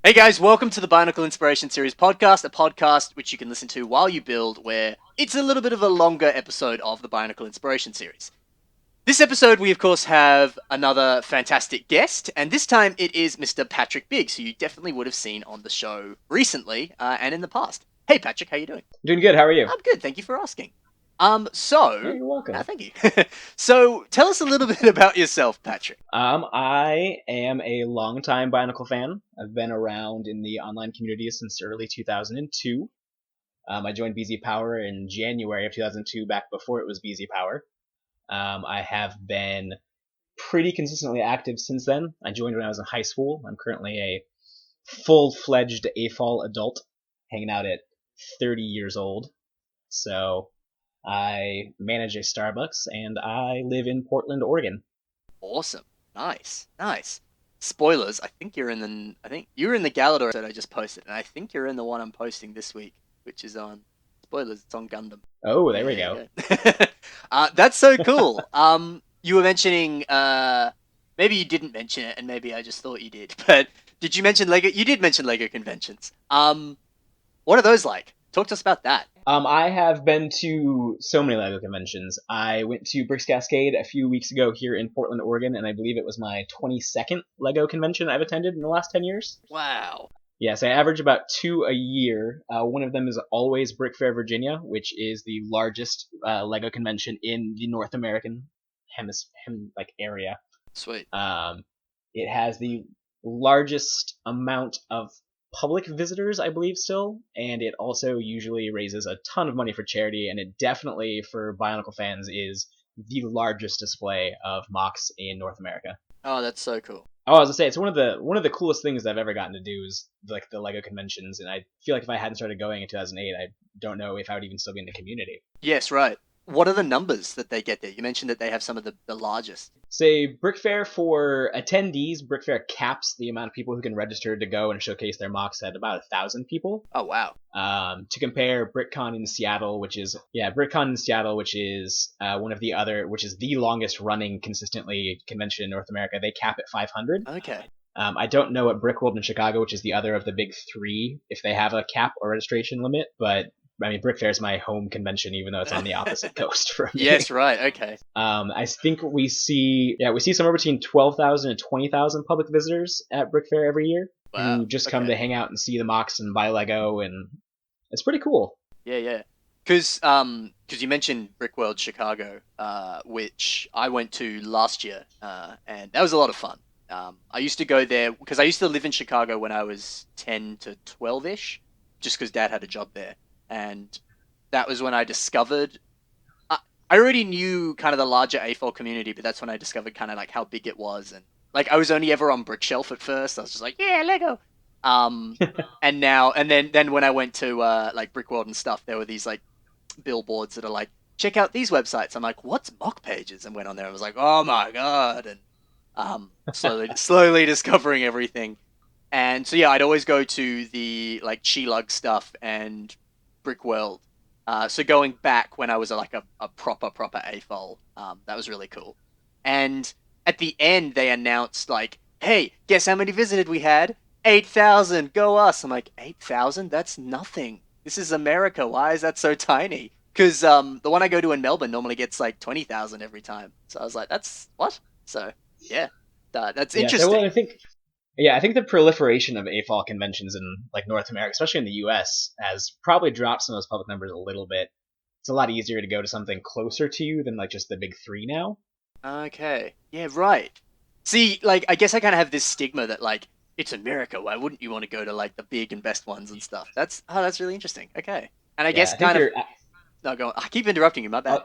Hey guys, welcome to the Bionicle Inspiration Series podcast, a podcast which you can listen to while you build, where it's a little bit of a longer episode of the Bionicle Inspiration Series. This episode, we of course have another fantastic guest, and this time it is Mr. Patrick Biggs, who you definitely would have seen on the show recently and in the past. Hey Patrick, how you doing? Doing good. How are you? I'm good, thank you for asking. Yeah, you're welcome. Thank you. So, tell us a little bit about yourself, Patrick. I am a longtime Bionicle fan. I've been around in the online community since early 2002. I joined BZ Power in January of 2002, back before it was BZ Power. I have been pretty consistently active since then. I joined when I was in high school. I'm currently a full-fledged AFOL adult, hanging out at 30 years old. So I manage a Starbucks, and I live in Portland, Oregon. Awesome. Nice. Spoilers, I think you're in the Galador episode I just posted, and I think you're in the one I'm posting this week, which is on spoilers, it's on Gundam. Oh, there we go. That's so cool. You were mentioning maybe you didn't mention it and maybe I just thought you did, but did you mention Lego? You did mention Lego conventions. What are those like? Talk to us about that. I have been to so many LEGO conventions. I went to Bricks Cascade a few weeks ago here in Portland, Oregon, and I believe it was my 22nd LEGO convention I've attended in the last 10 years. Wow. Yes, I average about 2 a year. One of them is always Brick Fair, Virginia, which is the largest LEGO convention in the North American area. Sweet. It has the largest amount of public visitors, I believe, still, and it also usually raises a ton of money for charity, and it definitely, for Bionicle fans, is the largest display of MOCs in North America. Oh, that's so cool. Oh, I was gonna say, it's one of the coolest things I've ever gotten to do is like the LEGO conventions, and I feel like if I hadn't started going in 2008, I don't know if I would even still be in the community. Yes, right. What are the numbers that they get there? You mentioned that they have some of the largest. Say, Brick Fair for attendees, Brick Fair caps the amount of people who can register to go and showcase their MOCs at about 1,000 people. Oh, wow. To compare, BrickCon in Seattle, which is which is the longest running consistently convention in North America, they cap at 500. Okay. I don't know at Brickworld in Chicago, which is the other of the big three, if they have a cap or registration limit, but I mean, Brick Fair is my home convention, even though it's on the opposite coast from me. Yes, right. Okay. I think we see somewhere between 12,000 and 20,000 public visitors at Brick Fair every year who just come to hang out and see the MOCs and buy Lego, and it's pretty cool. Yeah. Because you mentioned Brickworld Chicago, which I went to last year, and that was a lot of fun. I used to go there because I used to live in Chicago when I was 10 to 12-ish, just because Dad had a job there. And that was when I discovered... I already knew kind of the larger AFOL community, but that's when I discovered kind of like how big it was. And like I was only ever on Brickshelf at first. I was just like, yeah, Lego. And then when I went to like Brickworld and stuff, there were these like billboards that are like, check out these websites. I'm like, what's mock pages? And went on there and was like, oh my god. And slowly discovering everything. And so yeah, I'd always go to the like Chilug stuff and Brickworld. So going back when I was like a proper AFOL, that was really cool. And at the end, they announced like, hey, guess how many visitors we had? 8,000, go us. I'm like, 8,000? That's nothing. This is America. Why is that so tiny? Because the one I go to in Melbourne normally gets like 20,000 every time. So I was like, that's what? So yeah, that's interesting. Well, I think the proliferation of AFOL conventions in like North America, especially in the US, has probably dropped some of those public numbers a little bit. It's a lot easier to go to something closer to you than like just the big three now. Okay. Yeah, right. See, like, I guess I kind of have this stigma that, like, it's America. Why wouldn't you want to go to, like, the big and best ones and stuff? That's really interesting. Okay. And I guess kind of... No, go on. I keep interrupting you. My bad.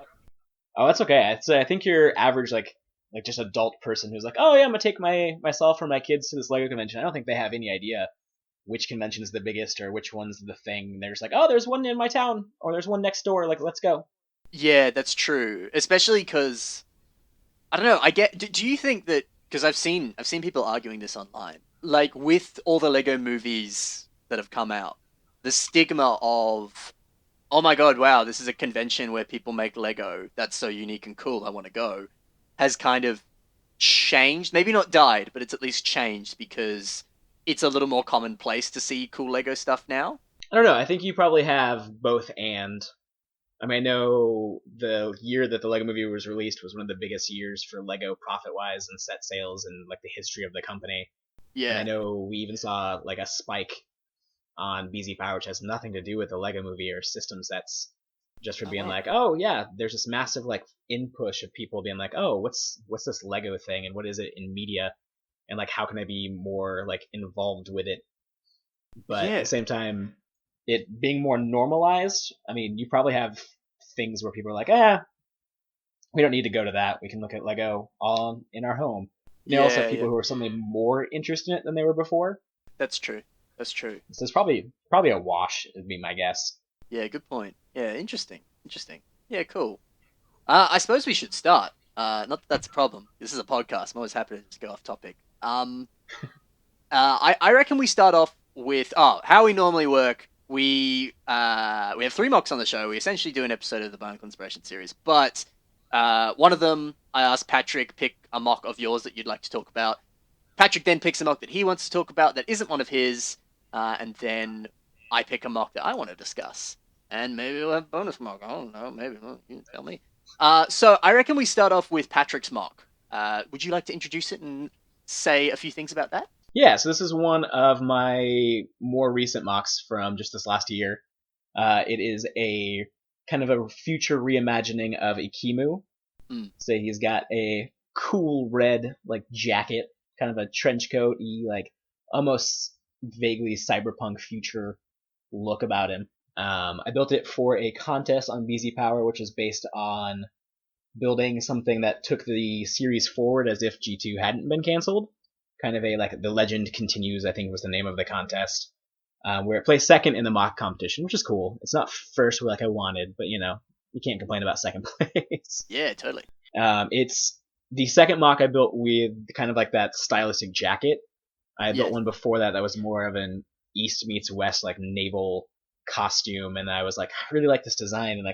Oh, that's okay. I think your average, like just adult person who's like, oh yeah, I'm gonna take myself or my kids to this Lego convention. I don't think they have any idea which convention is the biggest or which one's the thing. They're just like, oh, there's one in my town or there's one next door. Like, let's go. Yeah, that's true. Especially because I don't know. Do you think that? Because I've seen people arguing this online. Like with all the Lego movies that have come out, the stigma of, oh my god, wow, this is a convention where people make Lego. That's so unique and cool. I want to go. Has kind of changed. Maybe not died, but it's at least changed because it's a little more commonplace to see cool Lego stuff now. I don't know. I think you probably have both and. I mean, I know the year that the Lego Movie was released was one of the biggest years for Lego profit-wise and set sales in like the history of the company. And I Yeah. know we even saw like a spike on BZ Power, which has nothing to do with the Lego Movie or system sets, just for Oh being wow. like, oh yeah, there's this massive like inpush of people being like, oh, what's this Lego thing and what is it in media and like how can I be more like involved with it? But at the Yeah. same time, it being more normalized. I mean, you probably have things where people are like, we don't need to go to that. We can look at Lego all in our home. And you also have Yeah. people Yeah. who are suddenly more interested in it than they were before. That's true. That's true. So it's probably a wash, would be my guess. Yeah. Good point. Yeah. Interesting. Interesting. Yeah. Cool. I suppose we should start. Not that that's a problem. This is a podcast. I'm always happy to just go off topic. I reckon we start off with how we normally work. We have three mocks on the show. We essentially do an episode of the Bionicle Inspiration series, but one of them I asked Patrick pick a mock of yours that you'd like to talk about. Patrick then picks a mock that he wants to talk about that isn't one of his, and then I pick a mock that I want to discuss, and maybe we'll have bonus mock. I don't know. Maybe you tell me. So I reckon we start off with Patrick's mock. Would you like to introduce it and say a few things about that? Yeah, so this is one of my more recent mocks from just this last year. It is a kind of a future reimagining of Ekimu. Mm, So he's got a cool red like jacket, kind of a trench coat, like almost vaguely cyberpunk future look about him. I built it for a contest on BZ Power, which is based on building something that took the series forward as if G2 hadn't been canceled. Kind of a like the legend continues, I think was the name of the contest, where it placed second in the mock competition, which is cool. It's not first like I wanted, but you can't complain about second place. yeah, totally. It's the second mock I built with kind of like that stylistic jacket. I built Yes, one before that that was more of an East meets West like naval costume, and I was like, I really like this design, and I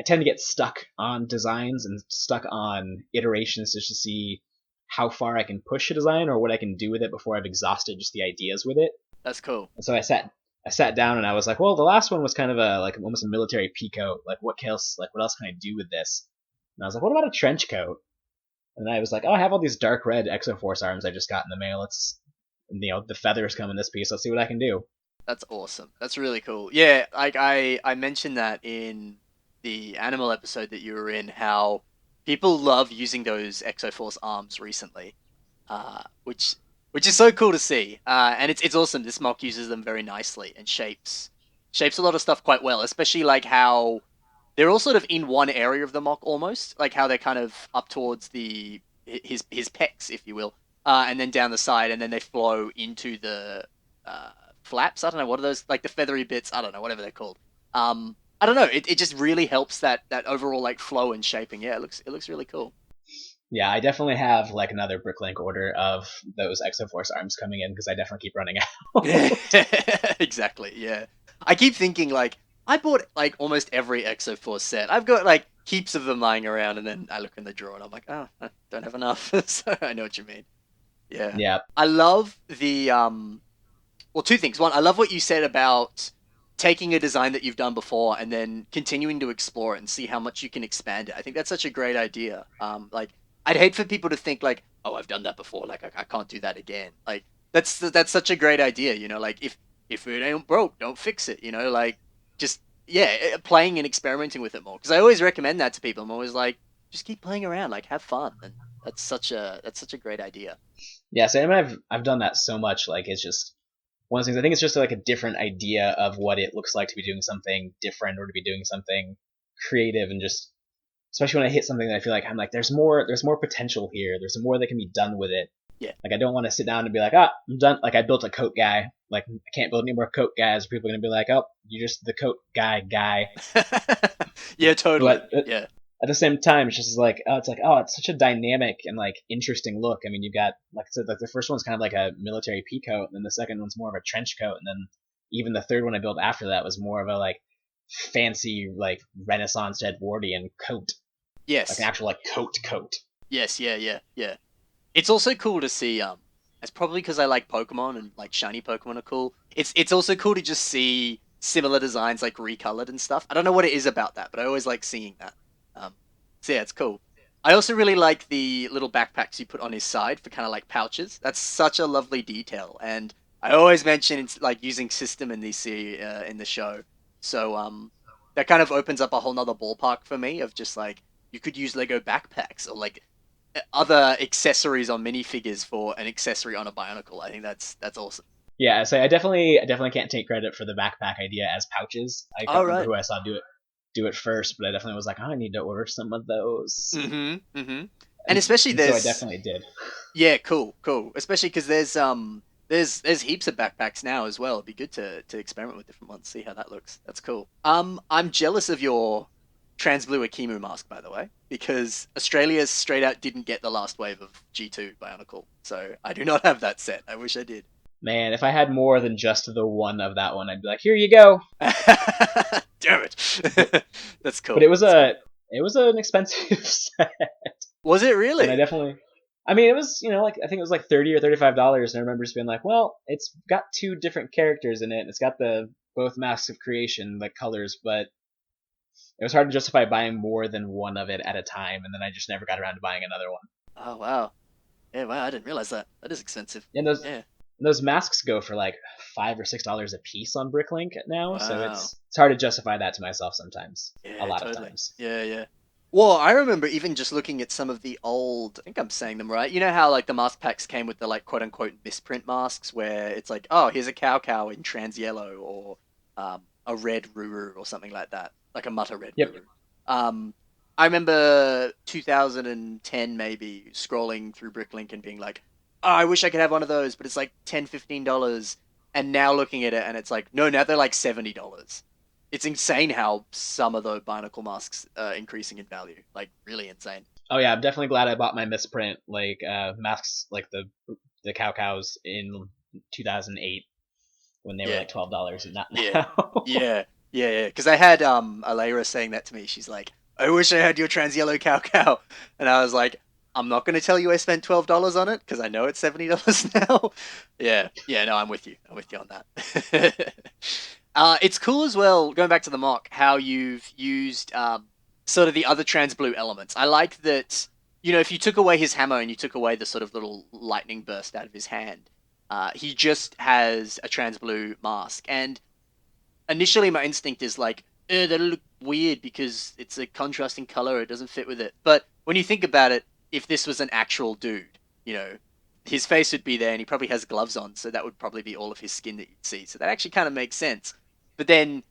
tend to get stuck on designs and stuck on iterations just to see how far I can push a design or what I can do with it before I've exhausted just the ideas with it. that's cool. And so I sat down and I was like, well, the last one was kind of a like almost a military peacoat. Like what else can I do with this? And I was like, what about a trench coat? And then I was like, oh, I have all these dark red Exoforce arms I just got in the mail. The feathers come in this piece. Let's see what I can do. That's awesome. That's really cool. Yeah, like I mentioned that in the animal episode that you were in, how people love using those Exoforce arms recently, which is so cool to see. And it's awesome. This mock uses them very nicely and shapes a lot of stuff quite well, especially like how they're all sort of in one area of the mock almost, like how they're kind of up towards the his pecs, if you will, and then down the side, and then they flow into the uh, flaps. I don't know what are those, like the feathery bits. I don't know, whatever they're called. I don't know. It just really helps that overall like flow and shaping. Yeah, it looks really cool. Yeah, I definitely have like another Bricklink order of those Exoforce arms coming in because I definitely keep running out. Exactly. Yeah. I keep thinking like I bought like almost every Exoforce set. I've got like heaps of them lying around, and then I look in the drawer and I'm like, oh, I don't have enough. So I know what you mean. Yeah. Yeah, I love the well, two things. One, I love what you said about taking a design that you've done before and then continuing to explore it and see how much you can expand it. I think that's such a great idea. Like I'd hate for people to think like, "Oh, I've done that before. Like I can't do that again." Like that's such a great idea. Like if it ain't broke, don't fix it. Like just yeah, playing and experimenting with it more. Because I always recommend that to people. I'm always like, just keep playing around, like have fun, and that's such a great idea. yeah. So I mean, I've done that so much. Like it's just one of those things. I think it's just like a different idea of what it looks like to be doing something different or to be doing something creative, and just especially when I hit something that I feel like I'm like, there's more potential here. There's more that can be done with it. Yeah. Like I don't want to sit down and be like, ah, I'm done. Like I built a coat guy. Like I can't build any more coat guys. People are gonna be like, oh, you're just the coat guy. Yeah, totally. But Yeah. at the same time, it's such a dynamic and like interesting look. I mean, you got like I said, like the first one's kind of like a military peacoat, and then the second one's more of a trench coat, and then even the third one I built after that was more of a like fancy like Renaissance Edwardian coat, like an Yes. actual like coat. Yes. Yeah. Yeah. Yeah. It's also cool to see. It's probably because I like Pokemon and like shiny Pokemon are cool. It's also cool to just see similar designs like recolored and stuff. I don't know what it is about that, but I always like seeing that. Um, so yeah, it's cool. I also really like the little backpacks you put on his side for kind of like pouches. That's such a lovely detail, and I always mention it's like using system in in the show. So that kind of opens up a whole nother ballpark for me of just like you could use Lego backpacks or like other accessories on minifigures for an accessory on a Bionicle. I think that's awesome. Yeah, so I definitely can't take credit for the backpack idea as pouches. I can't All remember right. who I saw do it first, but I definitely was like, oh, I need to order some of those, Mm-hmm. Mm-hmm. And and especially and so I there's definitely did. yeah, cool, cool. Especially because there's heaps of backpacks now as well. It'd be good to experiment with different ones, see how that looks. That's cool. I'm jealous of your trans blue Ekimu mask, by the way, because Australia straight out didn't get the last wave of G2 Bionicle, so I do not have that set. I wish I did. Man, if I had more than just the one of that one, I'd be like, here you go. Damn But it. That's but cool. it was That's a cool. it was an expensive set, Was it and I really? definitely. I mean, it was like I think it was like $30 or $35, and I remember just being like, well, it's got two different characters in it, and it's got the both masks of creation like colors, but it was hard to justify buying more than one of it at a time, and then I just never got around to buying another one. Oh wow. Yeah, wow, I didn't realize that. That is expensive. And those Yeah. those masks go for like $5 or $6 a piece on Bricklink now, so Wow. it's hard to justify that to myself sometimes. A Yeah, lot of totally. times. Yeah, yeah. Well, I remember even just looking at some of the old, I think I'm saying them right. You know how like the mask packs came with the like quote unquote misprint masks where it's like, oh, here's a cow in trans yellow or a red Ruru or something like that, like a Mutta red Yep. Ruru. Um, I remember 2010 maybe scrolling through Bricklink and being like, oh, I wish I could have one of those, but it's like $10, $15. And now looking at it and it's like, no, now they're like $70. It's insane how some of the Bionicle masks are increasing in value. Like really insane. Oh yeah, I'm definitely glad I bought my misprint like masks like the cows in 2008 when they were Yeah, like $12 and not yeah, now. yeah, yeah. Because I had Alayra saying that to me. She's like, "I wish I had your trans yellow cow," and I was like, "I'm not going to tell you I spent $12 on it because I know it's $70 now." Yeah, yeah. No, I'm with you. I'm with you on that. It's cool as well. Going back to the mock, how you've used sort of the other trans blue elements. I like that. You know, if you took away his hammer and you took away the sort of little lightning burst out of his hand, he just has a trans blue mask. And initially, my instinct is like, that'll look weird because it's a contrasting color. It doesn't fit with it. But when you think about it, if this was an actual dude, you know, his face would be there and he probably has gloves on. So that would probably be all of his skin that you'd see. So that actually kind of makes sense. But then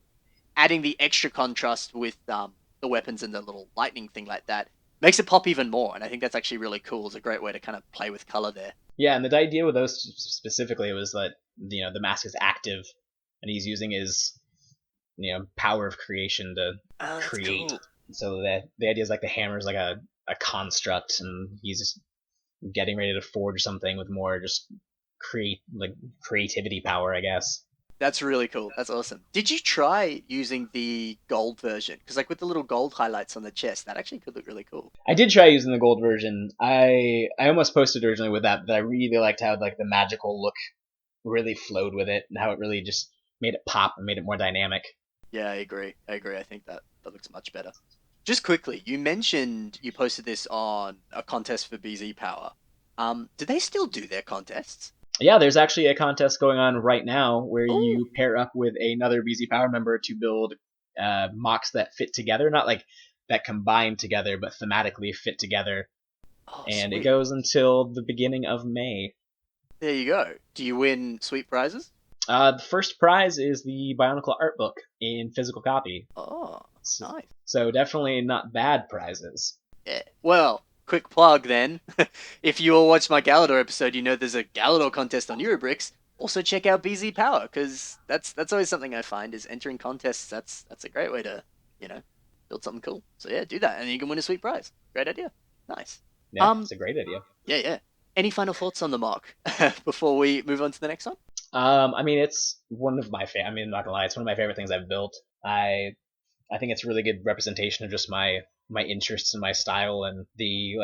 adding the extra contrast with the weapons and the little lightning thing like that makes it pop even more. And I think that's actually really cool. It's a great way to kind of play with color there. Yeah, and the idea with those specifically was that the mask is active, and he's using his power of creation to Oh, that's create. cool. So that the idea is like the hammer is like a construct, and he's just getting ready to forge something with more just creativity power, I guess. That's really cool. That's awesome. Did you try using the gold version? Because like with the little gold highlights on the chest, that actually could look really cool. I did try using the gold version. I almost posted originally with that, but I really liked how like the magical look really flowed with it, and how it really just made it pop and made it more dynamic. Yeah, I agree. I agree. I think that looks much better. Just quickly, you mentioned you posted this on a contest for BZ Power. Do they still do their contests? Yeah, there's actually a contest going on right now where Oh, you pair up with another BZ Power member to build mocks that fit together, not like that combine together, but thematically fit together. oh, And it sweet. goes until the beginning of May. There you go. Do you win sweet prizes? The first prize is the Bionicle art book in physical copy. Oh, So, nice. so definitely not bad prizes. Yeah. Well, quick plug then. If you all watched my Galador episode, you know there's a Galador contest on Eurobricks. Also check out BZ Power because that's always something I find is entering contests. That's a great way to you know build something cool. So yeah, do that and you can win a sweet prize. Great idea. Nice. Yeah, Um. it's a great idea. Yeah. Yeah. Any final thoughts on the mark before we move on to the next one? I mean, it's one of my I mean, I'm not gonna lie, it's one of my favorite things I've built. I think it's a really good representation of just my interests and my style, and the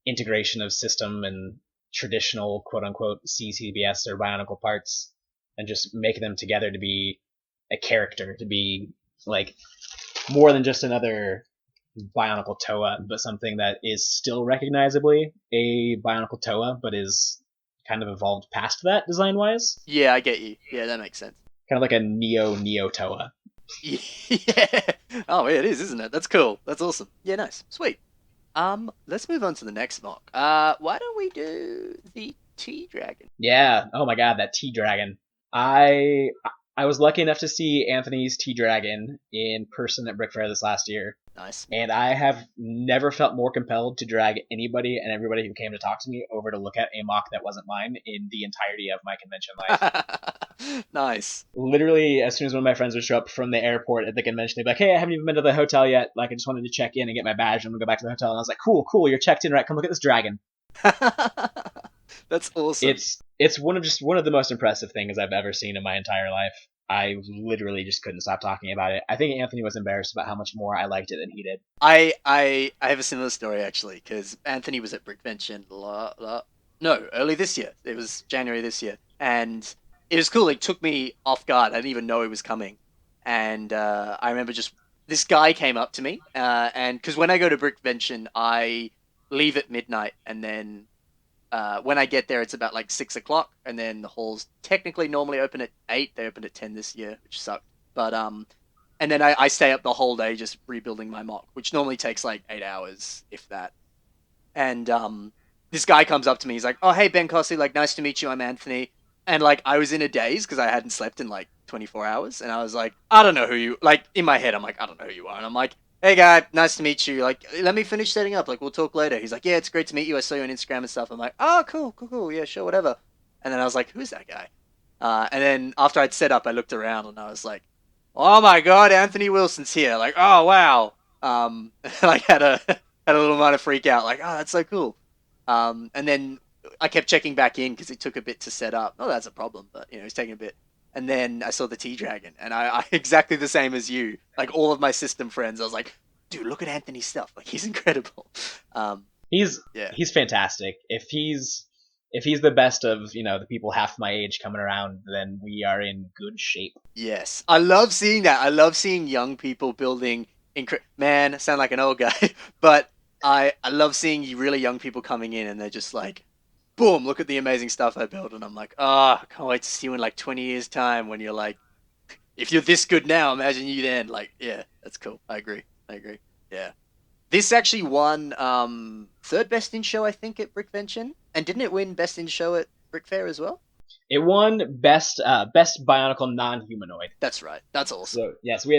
integration of system and traditional quote unquote CCBS or Bionicle parts and just make them together to be a character, to be like more than just another Bionicle Toa, but something that is still recognizably a Bionicle Toa, but is kind of evolved past that design wise. Yeah, I get you. Yeah, that makes sense. Kind of like a Neo Toa. Yeah. Oh, yeah, it is, isn't it? That's cool. That's awesome. Yeah, nice. Sweet. Let's move on to the next mock. Why don't we do the Tea Dragon? Yeah. Oh my god, that T Dragon. I I was lucky enough to see Anthony's T Dragon in person at Brick Fair this last year, Nice. and I have never felt more compelled to drag anybody and everybody who came to talk to me over to look at a mock that wasn't mine in the entirety of my convention life. Nice. Literally, as soon as one of my friends would show up from the airport at the convention, they'd be like, "Hey, I haven't even been to the hotel yet. Like, I just wanted to check in and get my badge, and I'm gonna go back to the hotel." And I was like, "Cool, cool, you're checked in, right? Come look at this dragon." That's awesome. It's one of the most impressive things I've ever seen in my entire life. I literally just couldn't stop talking about it. I think Anthony was embarrassed about how much more I liked it than he did. I have a similar story actually because Anthony was at Brickvention no, early this year. It was January this year, and it was cool. It took me off guard. I didn't even know he was coming, and I remember just this guy came up to me, and because when I go to Brickvention, I leave at midnight, and then when I get there, it's about like 6 o'clock, and then the halls technically normally open at 8. They opened at 10 this year, which sucked. But and then I stay up the whole day just rebuilding my mock, which normally takes like 8 hours, if that. And this guy comes up to me. He's like, "Oh, hey Ben Cossy, like nice to meet you. I'm Anthony." And like I was in a daze because I hadn't slept in like 24 hours, and I was like, "I don't know who you." Like in my head, I'm like, "I don't know who you are," and I'm like, "Hey guy, nice to meet you. Like, let me finish setting up. Like, we'll talk later." He's like, "Yeah, it's great to meet you. I saw you on Instagram and stuff." I'm like, "Oh, cool, cool, cool. Yeah, sure, whatever." And then I was like, "Who's that guy?" And then after I'd set up, I looked around and I was like, "Oh my God, Anthony Wilson's here!" Like, "Oh wow." Like had a little minor freak out. Like, "Oh, that's so cool." And then I kept checking back in because it took a bit to set up. Oh, that's a problem, but it's taking a bit. And then I saw the Tea Dragon, and I exactly the same as you. Like all of my system friends, I was like, "Dude, look at Anthony's stuff. Like he's incredible." Um, He's yeah. he's fantastic. If he's the best of the people half my age coming around, then we are in good shape. Yes, I love seeing that. I love seeing young people building. Man, I sound like an old guy, but I love seeing really young people coming in and they're just like, boom, look at the amazing stuff I built, and I'm like, ah, oh, I can't wait to see you in like 20 years time when you're like, if you're this good now, imagine you then. Like, yeah, that's cool. I agree. I agree. Yeah. This actually won third best in show, I think, at Brickvention, and didn't it win best in show at Brick Fair as well? It won best Bionicle non-humanoid. That's right. That's awesome. So yes, we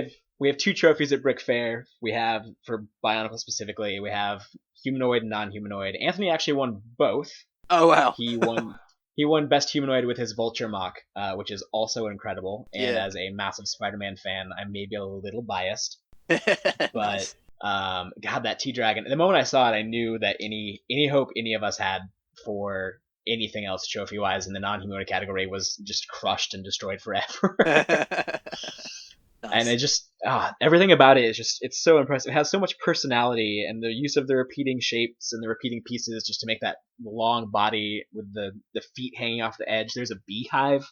have two trophies at Brick Fair. We have for Bionicle specifically. We have humanoid and non-humanoid. Anthony actually won both. Oh wow. He won he won best humanoid with his Vulture mock, which is also incredible. And Yeah. as a massive Spider-Man fan, I may be a little biased, but Nice. God, that T Dragon. The moment I saw it, I knew that any hope any of us had for anything else trophy wise in the non-humanoid category was just crushed and destroyed forever. And Nice. it just everything about it is just it's so impressive. It has so much personality, and the use of the repeating shapes and the repeating pieces just to make that long body with the feet hanging off the edge. There's a beehive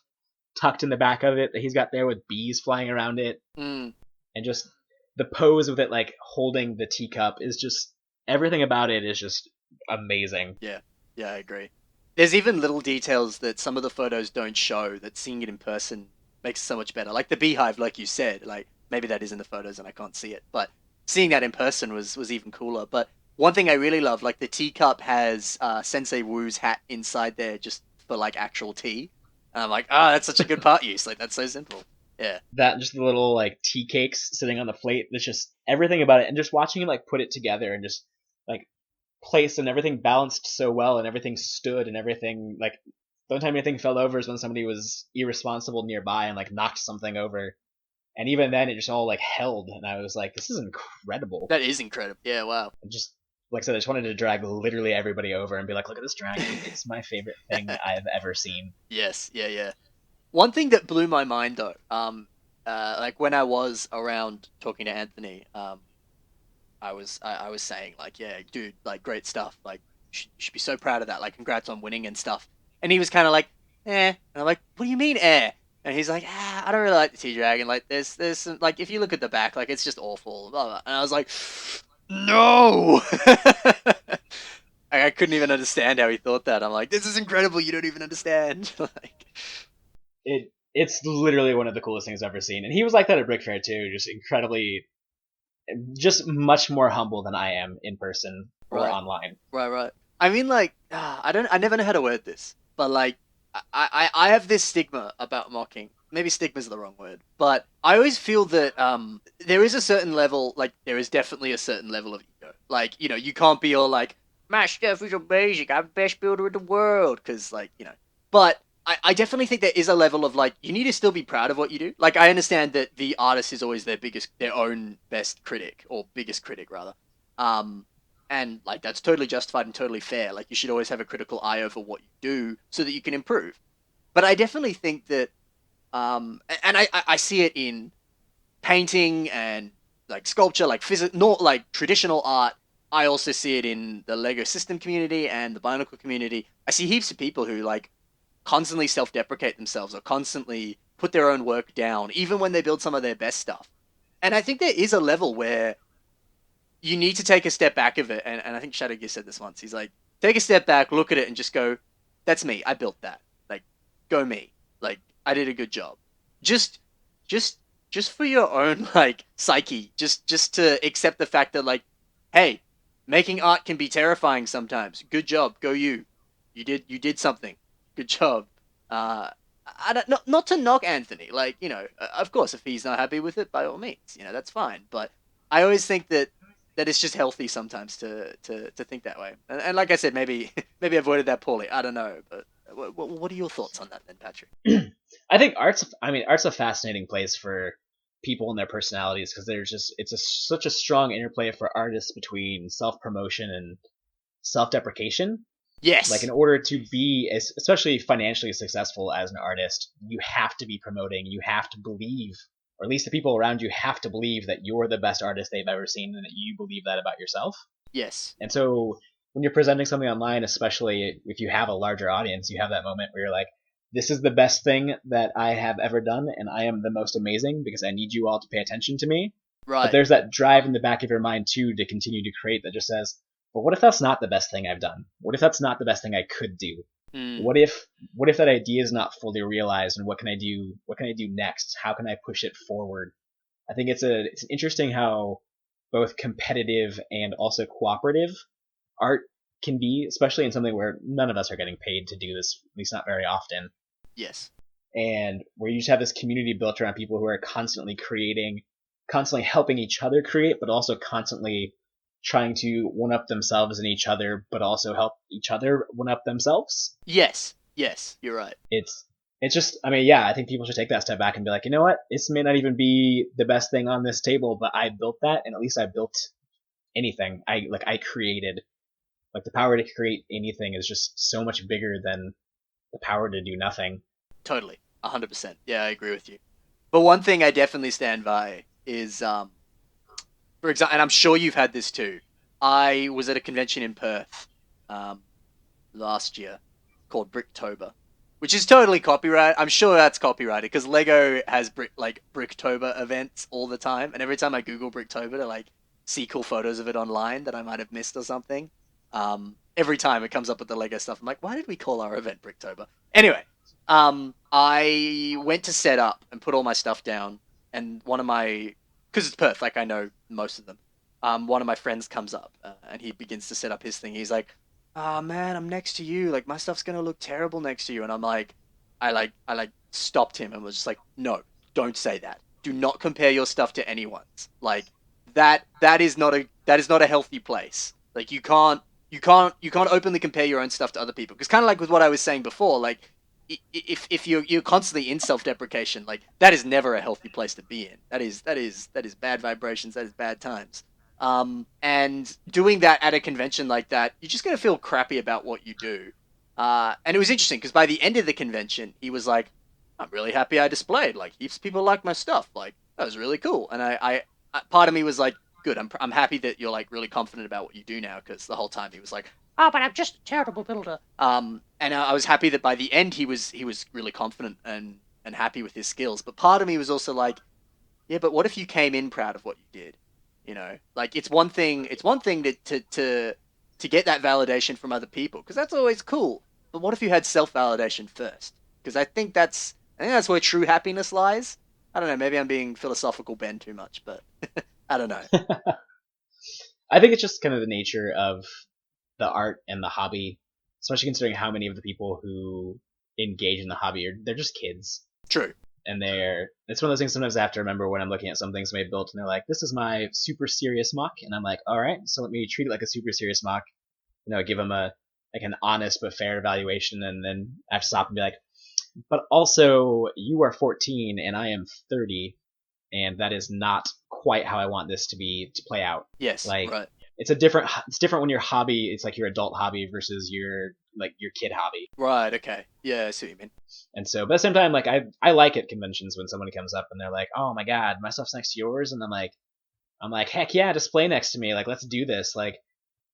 tucked in the back of it that he's got there with bees flying around it, Mm, and just the pose with it like holding the teacup is just everything about it is just amazing. yeah. Yeah, I agree. There's even little details that some of the photos don't show that seeing it in person makes it so much better. Like the beehive, like you said, like maybe that is in the photos and I can't see it, but seeing that in person was even cooler. But one thing I really love, like the teacup has Sensei Wu's hat inside there just for like actual tea. And I'm like, ah, that's such a good part use. Like that's so simple. Yeah. That just the little like tea cakes sitting on the plate. There's just everything about it, and just watching him like put it together and just like place and everything balanced so well and everything stood and everything like the only time anything fell over is when somebody was irresponsible nearby and like knocked something over, and even then it just all like held, and I was like, this is incredible. That is incredible. Yeah, wow. And just like I said, I just wanted to drag literally everybody over and be like, look at this dragon, it's my favorite thing I've ever seen. Yes, yeah, yeah. One thing that blew my mind though, like when I was around talking to Anthony, I was saying like, yeah, dude, like great stuff. Like you should be so proud of that. Like, congrats on winning and stuff." And he was kind of like, "Eh," and I'm like, "What do you mean, eh?" And he's like, "Ah, I don't really like the T Dragon. Like, there's some, like, if you look at the back, like, it's just awful." Blah, blah. And I was like, "No." I couldn't even understand how he thought that. I'm like, "This is incredible. You don't even understand." Like, It's literally one of the coolest things I've ever seen, and he was like that at Brick Fair too. Just incredibly, just much more humble than I am in person or right. online. Right, right. I mean, like, I never know how to word this, but like, I have this stigma about mocking. Maybe stigma is the wrong word, but I always feel that there is a certain level, like, there is definitely a certain level of ego. Like, you can't be all like, "My stuff is amazing. I'm the best builder in the world," because, like, But I definitely think there is a level of like, you need to still be proud of what you do. Like, I understand that the artist is always their own best critic or biggest critic rather. Um, and like that's totally justified and totally fair. Like you should always have a critical eye over what you do so that you can improve. But I definitely think that, and I see it in painting and like sculpture, like not like traditional art. I also see it in the Lego system community and the Bionicle community. I see heaps of people who like constantly self-deprecate themselves or constantly put their own work down, even when they build some of their best stuff. And I think there is a level where you need to take a step back of it. And I think Shadow Gear said this once. He's like, take a step back, look at it, and just go, "That's me. I built that. Like, go me. Like, I did a good job." Just, just, just for your own like psyche. Just to accept the fact that like, hey, making art can be terrifying sometimes. Good job, go you. You did something. Good job. Uh, I don't, not to knock Anthony. Like, of course, if he's not happy with it, by all means, that's fine. But I always think that it's just healthy sometimes to think that way. And like I said, maybe maybe I avoided that poorly. I don't know, but what are your thoughts on that then, Patrick? I think art's a fascinating place for people and their personalities because there's just such a strong interplay for artists between self promotion and self deprecation. Like in Yes, order to be especially financially successful as an artist, you have to be promoting, you have to believe, or at least the people around you have to believe that you're the best artist they've ever seen and that you believe that about yourself. yes, And so when you're presenting something online, especially if you have a larger audience, you have that moment where you're like, this is the best thing that I have ever done, and I am the most amazing because I need you all to pay attention to me. But right. there's that drive in the back of your mind too to continue to create that just says, but what if that's not the best thing I've done? What if that's not the best thing I could do? Mm, What if that idea is not fully realized, and what can I do next? How can I push it forward? I think it's interesting how both competitive and also cooperative art can be, especially in something where none of us are getting paid to do this, at least not very often, yes, and where you just have this community built around people who are constantly creating, constantly helping each other create, but also constantly trying to one up themselves and each other, but also help each other one up themselves. yes, yes. You're right. It's it's just, I mean, yeah, I think people should take that step back and be like, you know what, this may not even be the best thing on this table, but I built that, and at least I built anything. I created, like, the power to create anything is just so much bigger than the power to do nothing. Totally, 100%. Yeah, I agree with you. But one thing I definitely stand by is, for example, and I'm sure you've had this too. I was at a convention in Perth, um, last year called Bricktober, which is totally copyright. I'm sure that's copyrighted because Lego has Bricktober events all the time, and every time I Google Bricktober to like see cool photos of it online that I might have missed or something, every time it comes up with the Lego stuff. I'm like, why did we call our event Bricktober? Anyway, I went to set up and put all my stuff down, and one of my, because it's Perth, like I know most of them. One of my friends comes up and he begins to set up his thing. He's like, "Ah, man, I'm next to you. Like my stuff's gonna look terrible next to you." And I'm like, I like stopped him and was just like, "No, don't say that. Do not compare your stuff to anyone's. Like that is not a healthy place. Like you can't openly compare your own stuff to other people. Because kind of like with what I was saying before, like if you're constantly in self-deprecation, like that is never a healthy place to be in. That is bad vibrations. That is bad times. And doing that at a convention like that, you're just gonna feel crappy about what you do. And it was interesting because by the end of the convention, he was like, "I'm really happy I displayed. Like, heaps of people like my stuff. Like, that was really cool." And part of me was like, "Good. I'm happy that you're like really confident about what you do now." Because the whole time he was like, oh, but I'm just a terrible builder. And I was happy that by the end he was really confident and happy with his skills. But part of me was also like, yeah, but what if you came in proud of what you did? Like it's one thing to get that validation from other people because that's always cool. But what if you had self validation first? Because I think that's where true happiness lies. I don't know. Maybe I'm being philosophical, Ben, too much, but I don't know. I think it's just kind of the nature of the art and the hobby, especially considering how many of the people who engage in the hobby they're just kids, True. and it's one of those things. Sometimes I have to remember when I'm looking at something somebody built, and they're like, "This is my super serious mock," and I'm like, "All right, so let me treat it like a super serious mock." Give them a like an honest but fair evaluation, and then I have to stop and be like, "But also, you are 14 and I am 30, and that is not quite how I want this to play out." Yes. Like Right. it's different when your hobby it's like your adult hobby versus your kid hobby. Right. Okay. Yeah. I see what you mean. And so, but at the same time, like I like at conventions when somebody comes up and they're like, "Oh my god, my stuff's next to yours," and I'm like, "Heck yeah, display next to me. Like let's do this." Like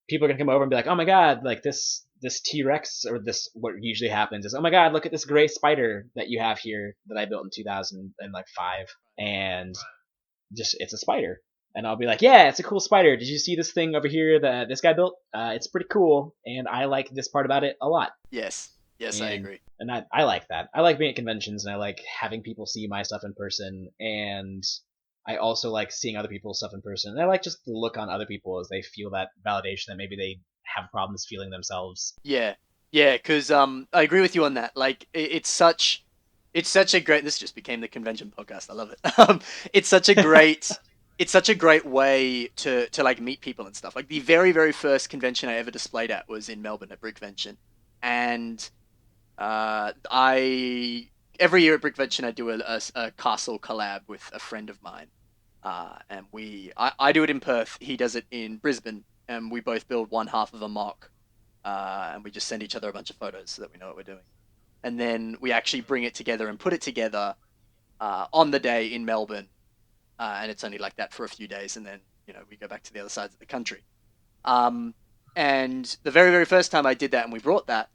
people are gonna come over and be like, "Oh my god, like this T Rex," or this what usually happens is, "Oh my god, look at this gray spider that you have here that I built in 2005," and just it's a spider. And I'll be like, "Yeah, it's a cool spider. Did you see this thing over here that this guy built? It's pretty cool, and I like this part about it a lot." Yes. Yes, I And agree. and I like that. I like being at conventions, and I like having people see my stuff in person, and I also like seeing other people's stuff in person. And I like just the look on other people as they feel that validation that maybe they have problems feeling themselves. Yeah, yeah, because I agree with you on that. Like, it's such a great. This just became the convention podcast. I love it. It's such a great, it's such a great way to like meet people and stuff. Like the very very first convention I ever displayed at was in Melbourne at Brickvention, and I every year at Brickvention I do a castle collab with a friend of mine. And I do it in Perth. He does it in Brisbane, and we both build one half of a mock, and we just send each other a bunch of photos so that we know what we're doing. And then we actually bring it together and put it together on the day in Melbourne, and it's only like that for a few days, and then we go back to the other sides of the country. Um, and the very very first time I did that, and we brought that,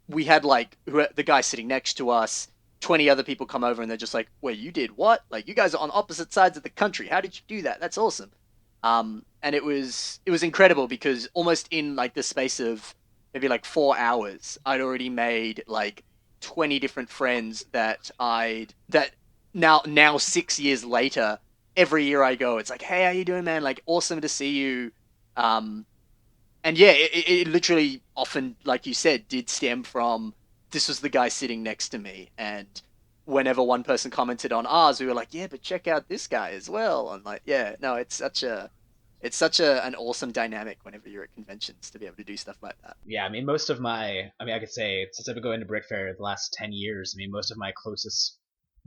we had like the guy sitting next to us. 20 other people come over and they're just like, wait, you did what? Like, you guys are on opposite sides of the country. How did you do that? That's awesome. And it was incredible because almost in like the space of maybe like 4 hours, I'd already made like 20 different friends that now 6 years later, every year I go, it's like, hey, how you doing, man? Like, awesome to see you. Um, and yeah, it literally often, like you said, did stem from this was the guy sitting next to me, and whenever one person commented on ours, we were like, yeah, but check out this guy as well. And like, yeah, no, it's such an awesome dynamic whenever you're at conventions to be able to do stuff like that. Yeah, I mean, I could say since I've been going to Brick Fair the last 10 years, I mean, most of my closest,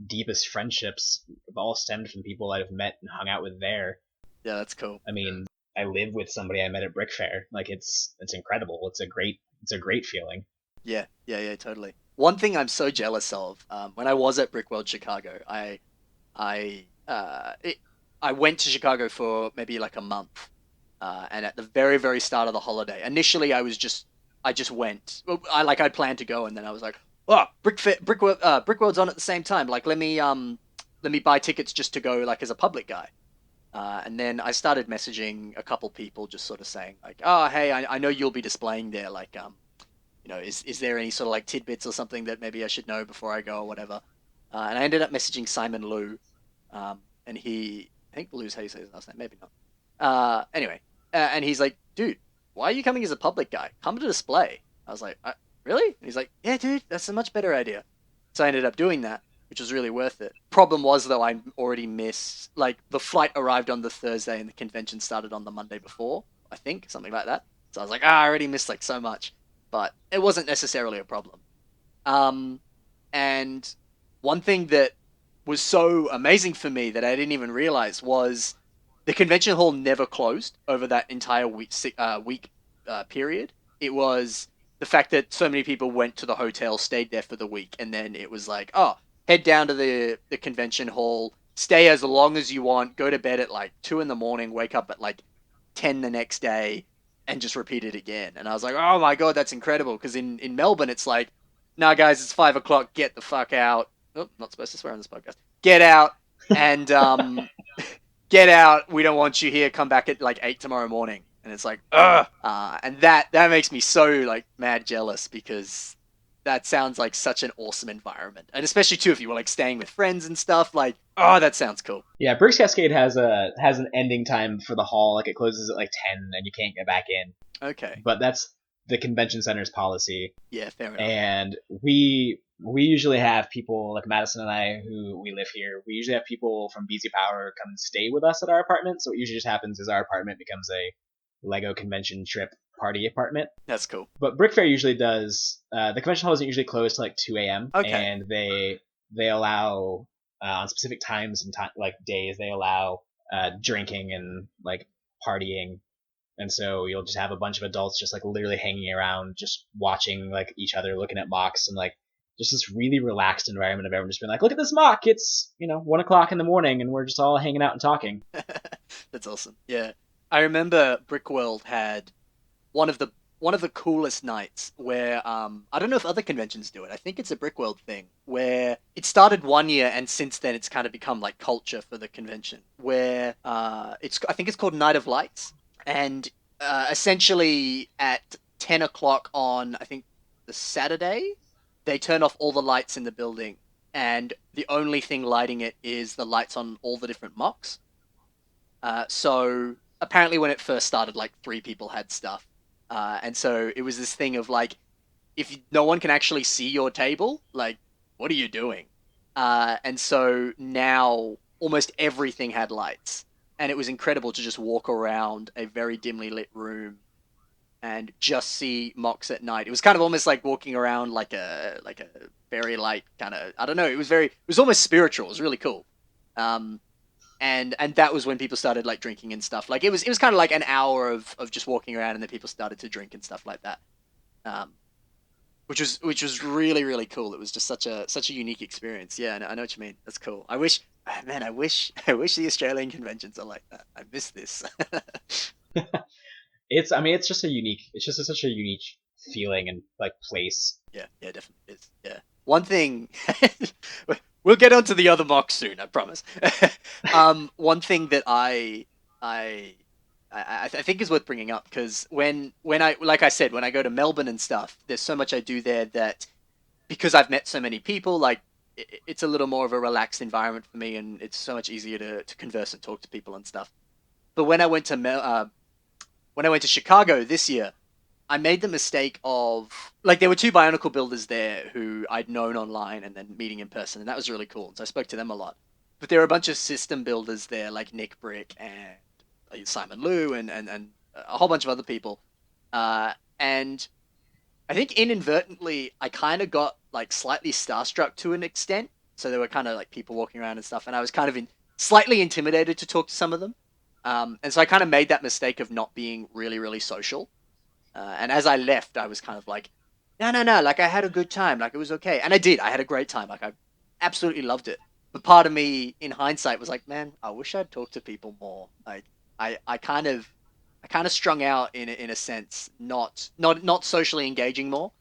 deepest friendships have all stemmed from people I've met and hung out with there. Yeah, that's cool. I mean, I live with somebody I met at Brick Fair. Like it's incredible. It's a great feeling. Yeah, yeah, yeah, totally. One thing I'm so jealous of, when I was at Brickworld Chicago, I uh, it, I went to Chicago for maybe like a month, and at the very very start of the holiday, initially I just went. Well, I'd planned to go, and then I was like, oh, Brickworld's on at the same time. Like let me buy tickets just to go like as a public guy. And then I started messaging a couple people, just sort of saying like, oh hey, I know you'll be displaying there, like is there any sort of like tidbits or something that maybe I should know before I go or whatever. And I ended up messaging Simon Liu, and I think Lou's how you say his last name, maybe not. Anyway, and he's like, dude, why are you coming as a public guy? Come to display. I was like, really? And he's like, yeah, dude, that's a much better idea. So I ended up doing that, which was really worth it. Problem was though, I already missed like the flight arrived on the Thursday and the convention started on the Monday before, I think, something like that. So I was like, I already missed like so much, but it wasn't necessarily a problem. Um, and one thing that was so amazing for me that I didn't even realize was the convention hall never closed over that entire week period. It was the fact that so many people went to the hotel, stayed there for the week, and then it was like, oh, head down to the convention hall, stay as long as you want, go to bed at like 2 in the morning, wake up at like 10 the next day, and just repeat it again. And I was like, oh my god, that's incredible. Because in Melbourne, it's like, nah, guys, it's 5 o'clock. Get the fuck out. Oh, not supposed to swear on this podcast. Get out and get out. We don't want you here. Come back at like 8 tomorrow morning. And it's like, ugh. And that makes me so like mad jealous because that sounds like such an awesome environment. And especially too if you were like staying with friends and stuff. Like, oh, that sounds cool. Yeah, Bricks Cascade has an ending time for the hall. Like it closes at like 10, and you can't get back in. Okay. But that's the convention center's policy. Yeah, fair enough. And we usually have people like Madison and I who we live here. We usually have people from BZ Power come and stay with us at our apartment. So what usually just happens is our apartment becomes a Lego convention trip party apartment. That's cool. But Brick Fair usually does. The convention hall doesn't usually close till like 2 a.m. Okay. and they allow on specific times and like days they allow drinking and like partying, and so you'll just have a bunch of adults just like literally hanging around, just watching like each other, looking at mocks, and like just this really relaxed environment of everyone just being like, look at this mock, it's 1 o'clock in the morning, and we're just all hanging out and talking. That's awesome. Yeah. I remember Brickworld had one of the one of the coolest nights where I don't know if other conventions do it. I think it's a Brickworld thing where it started one year and since then it's kind of become like culture for the convention where I think it's called Night of Lights and essentially at 10 o'clock on I think the Saturday they turn off all the lights in the building and the only thing lighting it is the lights on all the different mocks. So apparently, when it first started, like 3 people had stuff, and so it was this thing of like, if no one can actually see your table, like, what are you doing? And so now almost everything had lights, and it was incredible to just walk around a very dimly lit room and just see mocks at night. It was kind of almost like walking around like a very light kind of I don't know. It was almost spiritual. It was really cool. Um, and that was when people started like drinking and stuff. Like it was kind of like an hour of just walking around, and then people started to drink and stuff like that. Um, which was really really cool. It was just such a unique experience. Yeah, I know what you mean. That's cool. I wish, man, I wish the Australian conventions are like that. I miss this. It's just such a unique feeling and like place. Yeah, yeah, definitely is. Yeah. One thing, we'll get onto the other mocks soon, I promise. One thing that I, I think is worth bringing up because when I like I said when I go to Melbourne and stuff, there's so much I do there that because I've met so many people, like it's a little more of a relaxed environment for me, and it's so much easier to converse and talk to people and stuff. But when I went to Chicago this year, I made the mistake of like there were 2 Bionicle builders there who I'd known online and then meeting in person, and that was really cool. So I spoke to them a lot. But there were a bunch of system builders there, like Nick Brick and Simon Liu and a whole bunch of other people. And I think inadvertently I kind of got like slightly starstruck to an extent. So there were kind of like people walking around and stuff, and I was kind of slightly intimidated to talk to some of them. And so I kind of made that mistake of not being really, really social. And as I left, I was kind of like, no, no, no, like I had a good time, like it was okay. And I did, I had a great time, like I absolutely loved it. But part of me, in hindsight, was like, man, I wish I'd talked to people more. Like, I kind of strung out in a sense, not socially engaging more.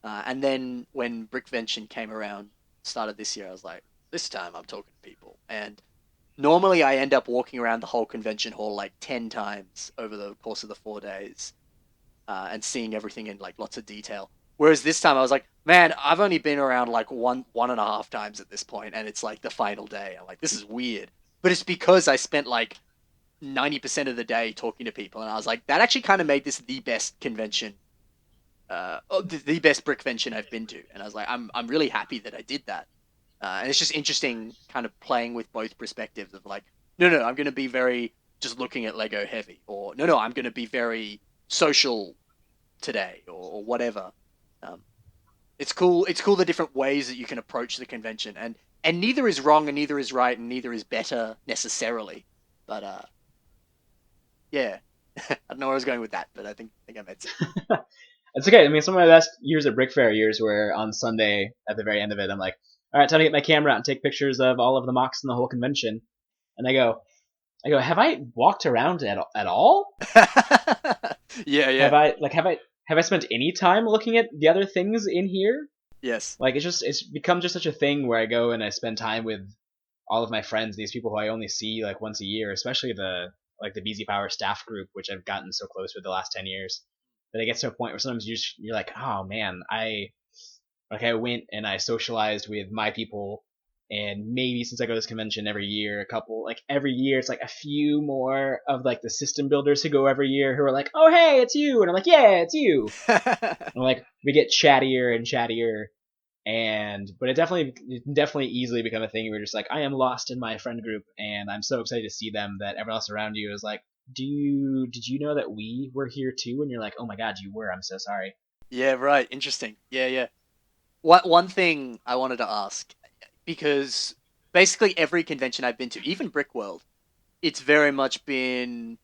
And then when Brickvention came around, started this year, I was like, this time I'm talking to people. And normally I end up walking around the whole convention hall like 10 times over the course of the 4 days and seeing everything in like lots of detail. Whereas this time I was like, man, I've only been around like one and a half times at this point, and it's like the final day. I'm like, this is weird. But it's because I spent like 90% of the day talking to people, and I was like, that actually kind of made this the best convention, the best brickvention I've been to. And I was like, I'm really happy that I did that. And it's just interesting, kind of playing with both perspectives of like, no, no, I'm going to be very just looking at Lego heavy, or no, no, I'm going to be very social today, or whatever. Um, it's cool. It's cool the different ways that you can approach the convention, and neither is wrong, and neither is right, and neither is better necessarily. But yeah, I don't know where I was going with that, but I think I made sense. It's okay. I mean, some of my best years at Brick Fair years were on Sunday at the very end of it. I'm like, all right, time to get my camera out and take pictures of all of the mocks in the whole convention. And I go, have I walked around at all? Yeah, Have yeah. I like have I spent any time looking at the other things in here? Yes. Like it's become just such a thing where I go and I spend time with all of my friends, these people who I only see like once a year, especially the BZ Power staff group, which I've gotten so close with the last 10 years. That I get to a point where sometimes you're like, oh man, I went and I socialized with my people, and maybe since I go to this convention every year, every year it's like a few more of like the system builders who go every year who are like, oh hey, it's you, and I'm like, yeah, it's you. And like we get chattier and chattier, and but it definitely easily become a thing where you're just like, I am lost in my friend group, and I'm so excited to see them that everyone else around you is like, did you know that we were here too? And you're like, oh my god, you were. I'm so sorry. Yeah, right. Interesting. Yeah, yeah. One thing I wanted to ask, because basically every convention I've been to, even Brickworld, it's very much been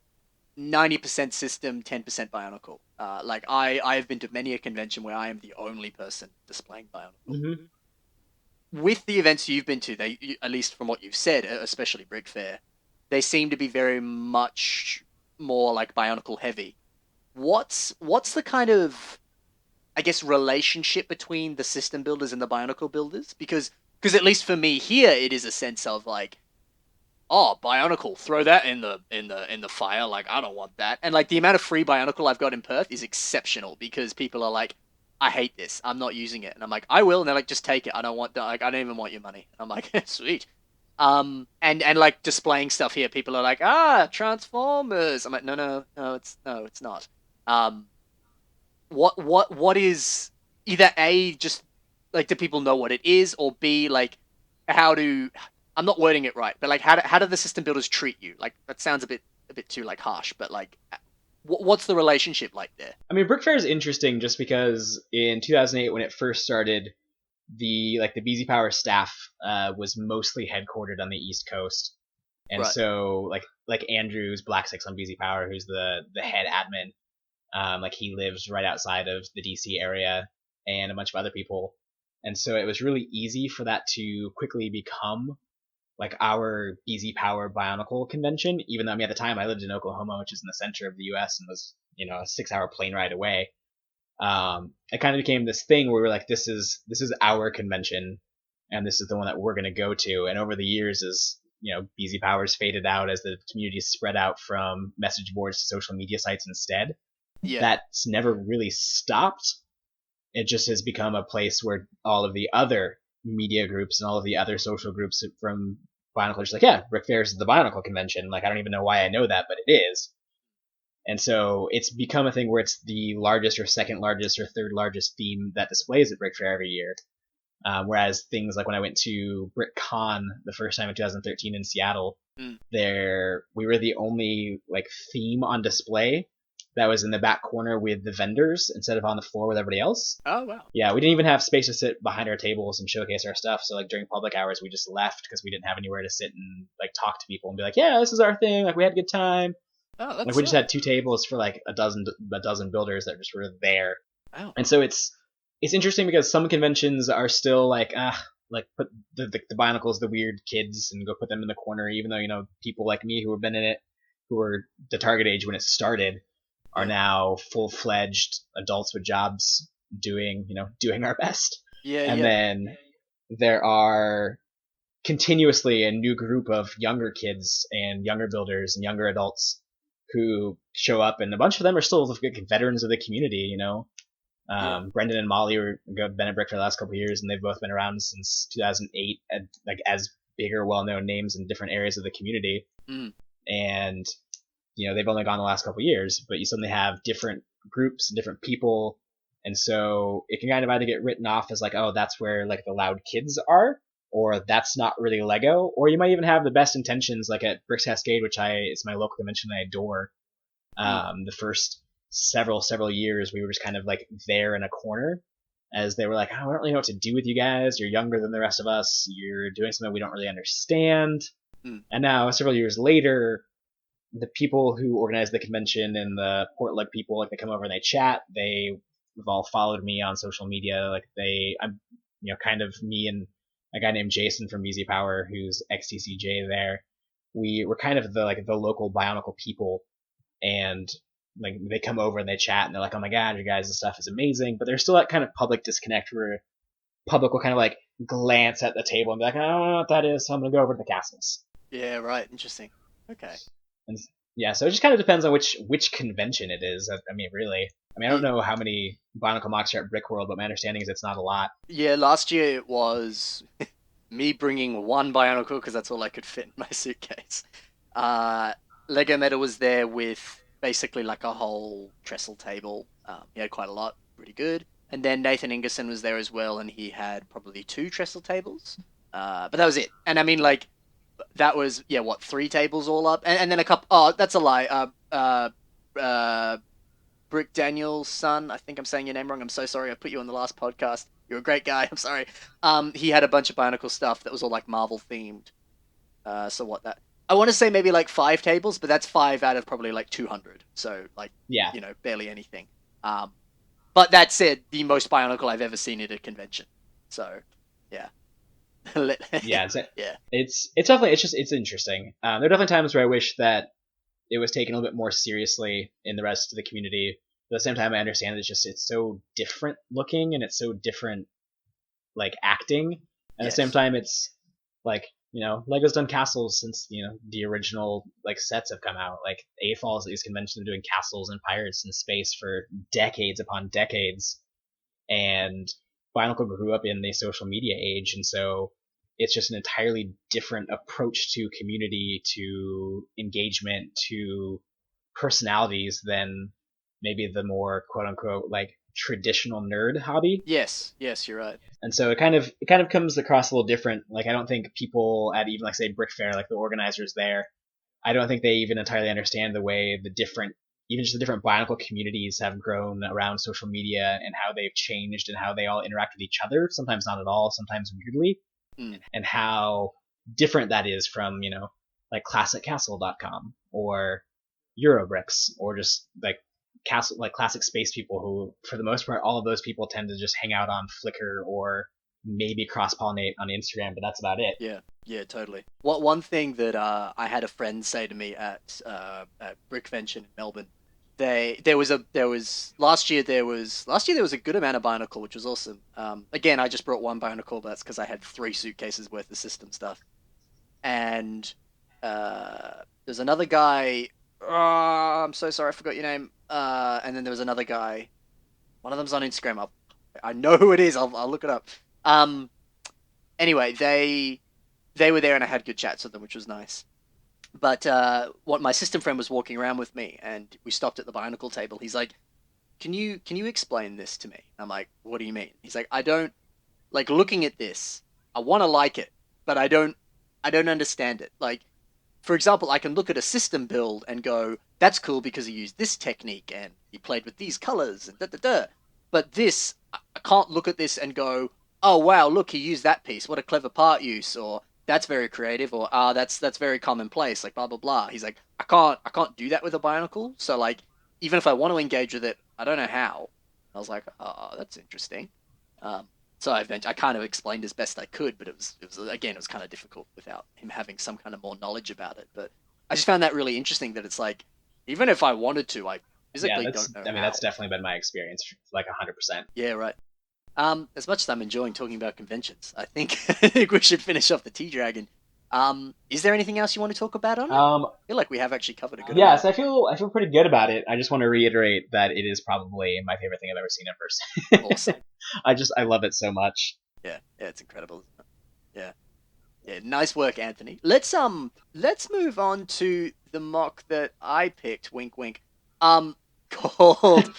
90% system, 10% Bionicle. Like I have been to many a convention where I am the only person displaying Bionicle. Mm-hmm. With the events you've been to, at least from what you've said, especially Brick Fair, they seem to be very much more like Bionicle heavy. What's the kind of, I guess, relationship between the system builders and the Bionicle builders? Because at least for me here, it is a sense of like, oh, Bionicle, throw that in the fire. Like, I don't want that. And like the amount of free Bionicle I've got in Perth is exceptional because people are like, I hate this. I'm not using it. And I'm like, I will. And they're like, just take it. I don't want that. Like, I don't even want your money. I'm like, sweet. And like displaying stuff here, people are like, Transformers. I'm like, no, it's not. Um, what is either A, just like, do people know what it is, or B, like, how do, I'm not wording it right, but like how do the system builders treat you? Like, that sounds a bit too like harsh, but like, what's the relationship like there? I mean, Brick Fair is interesting just because in 2008 when it first started, the BZ Power staff was mostly headquartered on the East Coast, and Right. so like Andrew's Black Six on BZ Power, who's the head admin, like he lives right outside of the DC area, and a bunch of other people, and so it was really easy for that to quickly become like our BZ Power Bionicle convention. Even though I mean at the time I lived in Oklahoma, which is in the center of the U.S. and was a 6 hour plane ride away. It kind of became this thing where we were like, this is our convention, and this is the one that we're going to go to. And over the years, as BZ Powers faded out, as the community spread out from message boards to social media sites instead, Yeah. that's never really stopped. It just has become a place where all of the other media groups and all of the other social groups from Bionicle are just like, yeah, Rick Fair's is the Bionicle convention. Like, I don't even know why I know that, but it is. And so it's become a thing where it's the largest or second largest or third largest theme that displays at Brick Fair every year. Whereas things like when I went to BrickCon the first time in 2013 in Seattle, Mm. there we were the only like theme on display that was in the back corner with the vendors instead of on the floor with everybody else. Oh wow. Yeah, we didn't even have space to sit behind our tables and showcase our stuff. So like during public hours, we just left because we didn't have anywhere to sit and like talk to people and be like, yeah, this is our thing. Like we had a good time. Oh, Like that's we just had two tables for like a dozen builders that just were there. wow. And so it's interesting because some conventions are still like put the Bionicles, the weird kids, and go put them in the corner, even though people like me who have been in it, who were the target age when it started, are Yeah. now full-fledged adults with jobs doing our best. Yeah. And Yeah. then there are continuously a new group of younger kids and younger builders and younger adults who show up, and a bunch of them are still veterans of the community. Yeah. Brendan and Molly were been at Brick for the last couple of years, and they've both been around since 2008, like as bigger, well-known names in different areas of the community. Mm. And they've only gone the last couple of years, but you suddenly have different groups and different people, and so it can kind of either get written off as like, oh, that's where like the loud kids are, or that's not really Lego, or you might even have the best intentions, like at Bricks Cascade, which it's my local convention I adore. Mm. The first several years, we were just kind of like there in a corner, as they were like, oh, I don't really know what to do with you guys. You're younger than the rest of us. You're doing something we don't really understand. Mm. And now, several years later, the people who organize the convention and the Portland people, like they come over and they chat. They've all followed me on social media. I'm kind of me and a guy named Jason from BZ Power, who's XTCJ there. We were kind of the local Bionicle people, and like they come over and they chat and they're like, oh my god, your guys' stuff is amazing, but there's still that kind of public disconnect where public will kind of like glance at the table and be like, I don't know what that is, so I'm gonna go over to the castles. Yeah, right. Interesting. Okay. And yeah, so it just kind of depends on which convention it is. I mean, really. I mean, I don't Yeah, know how many Bionicle mocks are at Brickworld, but my understanding is it's not a lot. yeah, last year it was me bringing one Bionicle because that's all I could fit in my suitcase. Uh, Lego Metal was there with basically like a whole trestle table. He had quite a lot, pretty good. And then Nathan Ingerson was there as well, and he had probably two trestle tables. But that was it. And I mean, like, that was, yeah, what, three tables all up? And then a couple, oh, that's a lie. Uh, Brick Daniel's son. I think I'm saying your name wrong. I'm so sorry. I put you on the last podcast. You're a great guy. I'm sorry. He had a bunch of Bionicle stuff that was all like Marvel themed. So what that? I want to say maybe like five tables, but that's five out of probably like 200. So like, Yeah, barely anything. Um, but that said, the most Bionicle I've ever seen at a convention. So yeah, yeah, yeah, it's definitely it's interesting. There are definitely times where I wish that it was taken a little bit more seriously in the rest of the community. But at the same time, I understand it's so different looking and it's so different like acting. At the same yes, time, it's like Lego's done castles since the original like sets have come out. Like AFOLs at these conventions are doing castles and pirates in space for decades upon decades, and Bionicle grew up in the social media age, and so it's just an entirely different approach to community, to engagement, to personalities than maybe the more quote unquote like traditional nerd hobby. yes, yes. You're right. And so it kind of comes across a little different. Like I don't think people at even like say Brick Fair, like the organizers there, I don't think they even entirely understand the way the different even just the different Bionicle communities have grown around social media and how they've changed and how they all interact with each other, sometimes not at all, sometimes weirdly, Mm, and how different that is from, like classiccastle.com or Eurobricks or just like castle like classic space people who for the most part all of those people tend to just hang out on Flickr or maybe cross pollinate on Instagram, but that's about it. yeah, yeah, totally. What one thing that I had a friend say to me at Brickvention in Melbourne, there was last year there was a good amount of Bionicle, which was awesome. Again, I just brought one Bionicle, but that's because I had three suitcases worth of system stuff. And there's another guy. Oh, I'm so sorry, I forgot your name. And then there was another guy. One of them's on Instagram. I know who it is. I'll look it up. Um, anyway, they were there and I had good chats with them, which was nice. But what my system friend was walking around with me, and we stopped at the Bionicle table. He's like, "Can you explain this to me?" I'm like, "What do you mean?" He's like, "I don't like looking at this. I want to like it, but I don't understand it. Like, for example, I can look at a system build and go, that's cool because he used this technique and he played with these colors and da da da. But this, I can't look at this and go, oh wow, look, he used that piece. What a clever part use, or that's very creative, or that's very commonplace, like blah blah blah. He's like, I can't do that with a Bionicle. So like, even if I want to engage with it, I don't know how. I was like, oh, that's interesting. Um, so I kind of explained as best I could, but it was again it was kind of difficult without him having some kind of more knowledge about it. But I just found that really interesting that it's like even if I wanted to, I Yeah, physically don't know that's how. definitely been my experience, like 100%. Yeah, right. As much as I'm enjoying talking about conventions, I think I think we should finish off the Tea Dragon. Is there anything else you want to talk about on it? um I feel like we have actually covered a good Yes, amount. I feel pretty good about it. I just want to reiterate that it is probably my favorite thing I've ever seen in Awesome. person. I love it so much. Yeah, yeah, it's incredible. Yeah. Yeah, nice work, Anthony. Let's move on to the mock that I picked. Wink, wink. Called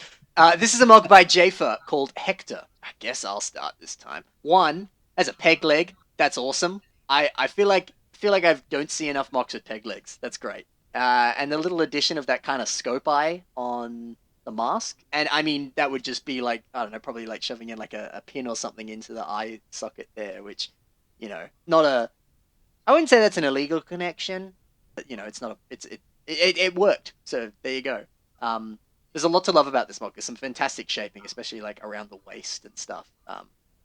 this is a mock by Jafer called Hector. I guess I'll start this time. One has a peg leg. That's awesome. I feel like I don't see enough mocks with peg legs. That's great. And the little addition of that kind of scope eye on the mask, and I mean that would just be like I don't know, probably like shoving in like a pin or something into the eye socket there, which not a I wouldn't say that's an illegal connection, but it's not a it worked. So there you go. Um, there's a lot to love about this mod. There's some fantastic shaping, especially like around the waist and stuff.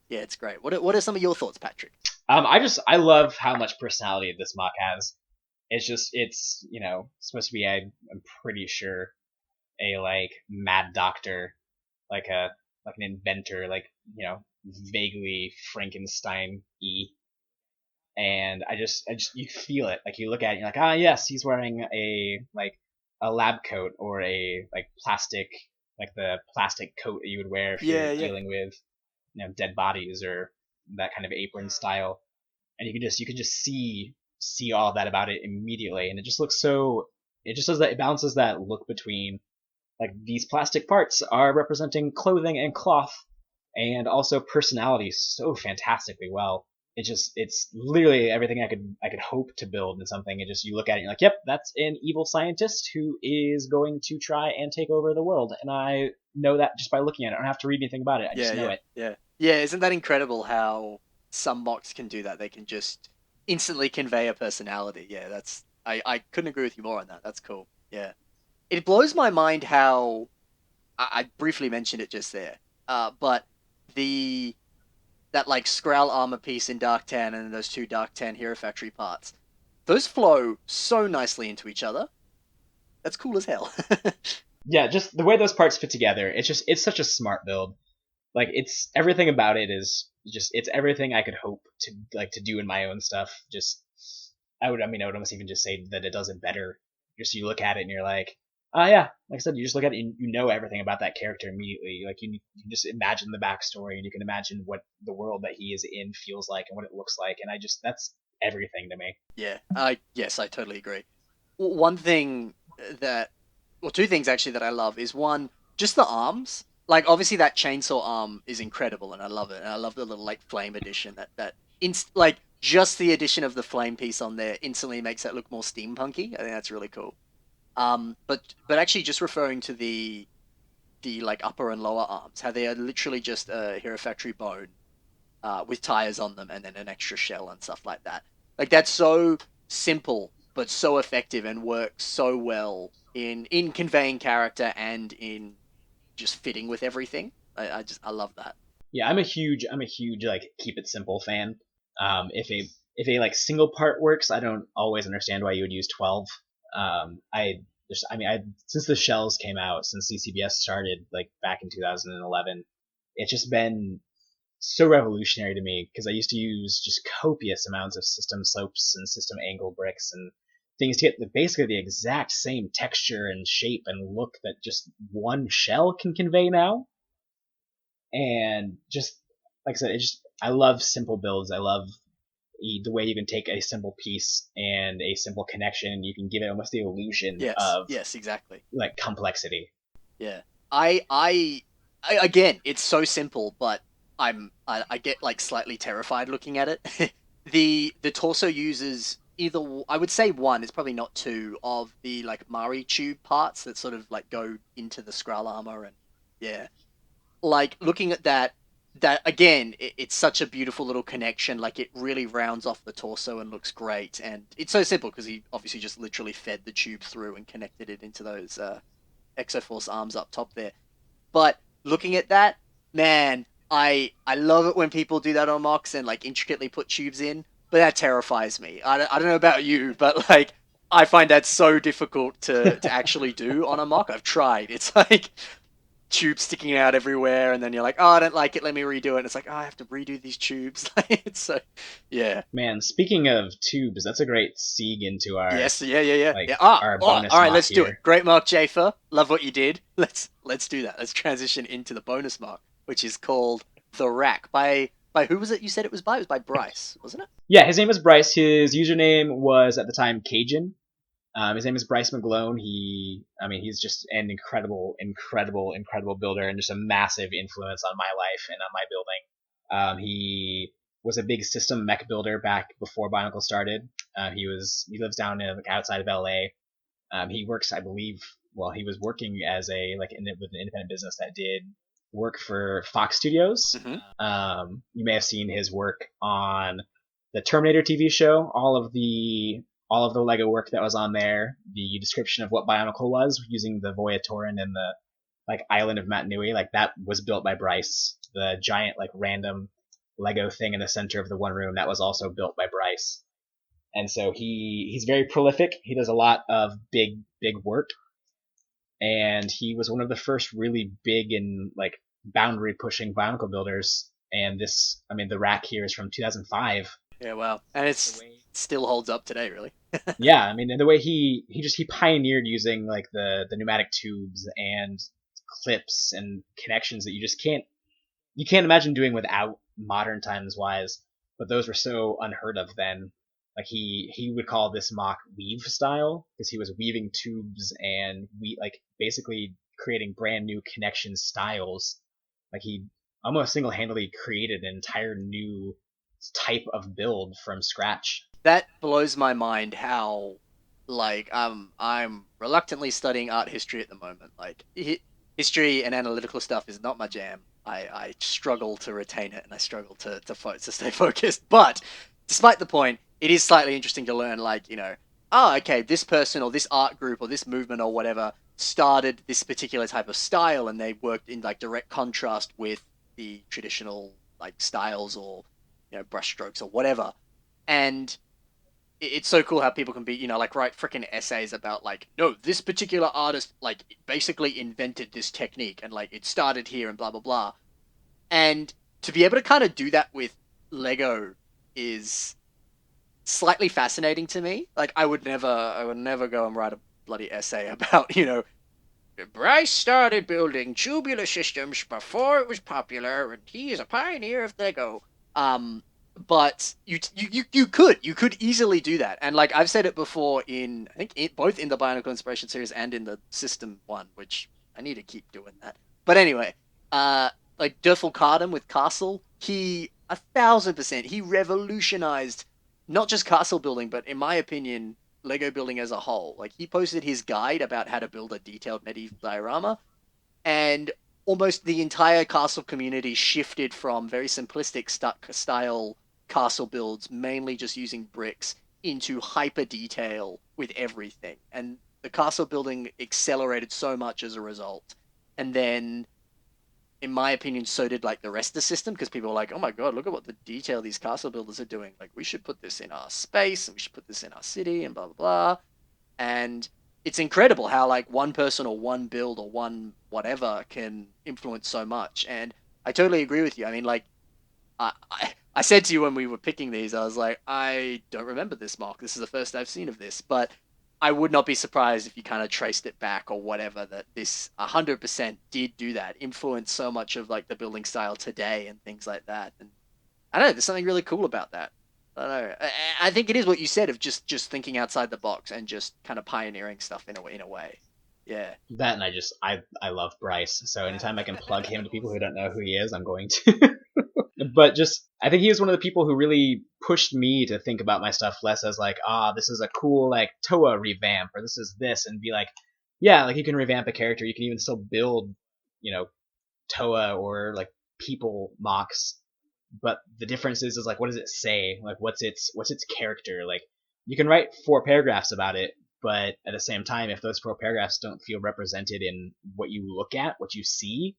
Yeah, it's great. What are some of your thoughts, Patrick? I love how much personality this mock has. It's supposed to be I'm pretty sure a like mad doctor, like an inventor, like vaguely Frankenstein y, and I just you feel it. Like you look at it, you're like, ah, yes, he's wearing a lab coat or a like plastic, like the plastic coat that you would wear if you're Yeah, yeah, dealing with dead bodies or that kind of apron style, and you can just see all of that about it immediately, and it just looks so. It just does that. It balances that look between like these plastic parts are representing clothing and cloth, and also personality so fantastically well. It's literally everything I could hope to build in something. It just you look at it and you're like, yep, that's an evil scientist who is going to try and take over the world, and I know that just by looking at it. I don't have to read anything about it. I yeah, just know yeah, it. yeah, yeah. Isn't that incredible how some mocks can do that? They can just instantly convey a personality. Yeah, I couldn't agree with you more on that. That's cool. Yeah, it blows my mind how I briefly mentioned it just there. But the that like Skrull armor piece in Dark 10 and those two Dark 10 Hero Factory parts, those flow so nicely into each other. That's cool as hell. Yeah, just the way those parts fit together. It's such a smart build. Like it's everything about it is just it's everything I could hope to do in my own stuff. Just I would almost even just say that it does it better. Just you look at it and you're like, ah, yeah, like I said, you just look at it and you know everything about that character immediately. Like you just imagine the backstory and you can imagine what the world that he is in feels like and what it looks like, and I just that's everything to me. Yeah, I yes, I totally agree. One thing that, well, two things actually that I love is one, just the arms. Like obviously that chainsaw arm is incredible, and I love it, and I love the little like flame addition like just the addition of the flame piece on there instantly makes that look more steampunky. I think that's really cool. But actually, just referring to the like upper and lower arms, how they are literally just a Hero Factory bone with tires on them and then an extra shell and stuff like that. Like that's so simple but so effective and works so well in conveying character and in just fitting with everything. I love that. Yeah, I'm a huge like keep it simple fan. If a like single part works, I don't always understand why you would use 12. I mean I since the shells came out, since CCBS started like back in 2011, it's just been so revolutionary to me because I used to use just copious amounts of system slopes and system angle bricks and things to get basically the exact same texture and shape and look that just one shell can convey now. And just like I said, it just I love simple builds. I love the way you can take a simple piece and a simple connection and you can give it almost the illusion Yes, of yes, exactly. like complexity. Yeah. I, I, again, it's so simple, but I get like slightly terrified looking at it. The torso uses either I would say one, it's probably not two of the like Mari tube parts that sort of like go into the Skrull armor and yeah. Like looking at that again, it's such a beautiful little connection. Like it really rounds off the torso and looks great. And it's so simple because he obviously just literally fed the tube through and connected it into those Exoforce arms up top there. But looking at that, man, I love it when people do that on mocks and like intricately put tubes in. But that terrifies me. I don't know about you, but like I find that so difficult to actually do on a mock. I've tried. It's like tubes sticking out everywhere, and then you're like, oh, I don't like it. Let me redo it. And it's like, oh, I have to redo these tubes. It's so, yeah. Man, speaking of tubes, that's a great segue into Yes, yeah, yeah, yeah, like yeah. Ah, our oh, all bonus right, mock let's do it. here. Great mark, Jafer. Love what you did. Let's do that. Let's transition into the bonus mark, which is called the Rack by who was it? You said it was by? It was by Bryce, wasn't it? Yeah, his name is Bryce. His username was at the time Cajun. His name is Bryce McGlone. He's just an incredible builder and just a massive influence on my life and on my building. He was a big system mech builder back before Bionicle started. He lives down in, like, outside of LA. He works, I believe, well, he was working as with an independent business that did work for Fox Studios. Mm-hmm. You may have seen his work on the Terminator TV show, all of the Lego work that was on there, the description of what Bionicle was using the Voyatorin and the like island of Matanui, like that was built by Bryce. The giant like random Lego thing in the center of the one room that was also built by Bryce. And so he's very prolific. He does a lot of big work. and he was one of the first really big and like boundary pushing Bionicle builders. And this, I mean, the rack here is from 2005. Yeah, wow. And The it's way, still holds up today, really. yeah, I mean, and the way he pioneered using like the pneumatic tubes and clips and connections that you can't imagine doing without modern times wise, but those were so unheard of then. Like he would call this mock weave style because he was weaving tubes and we like basically creating brand new connection styles. Like he almost single handedly created an entire new type of build from scratch. That blows my mind how like I'm reluctantly studying art history at the moment. Like history and analytical stuff is not my jam. I struggle to retain it and I struggle to stay focused. But despite the point, it is slightly interesting to learn like, oh, okay, this person or this art group or this movement or whatever started this particular type of style and they worked in like direct contrast with the traditional like styles or brushstrokes or whatever. And it's so cool how people can be, like write freaking essays about like, no, this particular artist like basically invented this technique and like it started here and blah blah blah. And to be able to kind of do that with Lego is slightly fascinating to me. Like I would never go and write a bloody essay about, Bryce started building tubular systems before it was popular, and he is a pioneer of Lego. Um, but you could easily do that, and like I've said it before in I think both in the Bionicle Inspiration series and in the System one, which I need to keep doing that. But anyway, uh, like Durfel Cardam with Castle, he 1,000% he revolutionized not just castle building, but in my opinion, Lego building as a whole. Like he posted his guide about how to build a detailed medieval diorama, and almost the entire castle community shifted from very simplistic style castle builds, mainly just using bricks, into hyper detail with everything. And the castle building accelerated so much as a result. And then in my opinion, so did like the rest of the system because people were like, "Oh my god, look at what the detail these castle builders are doing! Like, we should put this in our space and we should put this in our city and blah blah blah." And it's incredible how like one person or one build or one whatever can influence so much. And I totally agree with you. I mean, like I said to you when we were picking these, I was like, I don't remember this mock. This is the first I've seen of this, but I would not be surprised if you kind of traced it back or whatever that this 100% did do that, influence so much of like the building style today and things like that. And I don't know, there's something really cool about that. I don't know. I think it is what you said of just thinking outside the box and just kind of pioneering stuff in a way. Yeah. That and I love Bryce. So anytime I can plug him to people who don't know who he is, I'm going to. But just I think he was one of the people who really pushed me to think about my stuff less as like, this is a cool like Toa revamp or this is this and be like, yeah, like you can revamp a character, you can even still build, you know, Toa or like people mocks, but the difference is like what does it say? Like what's its character? Like you can write 4 paragraphs about it, but at the same time, if those 4 paragraphs don't feel represented in what you look at, what you see,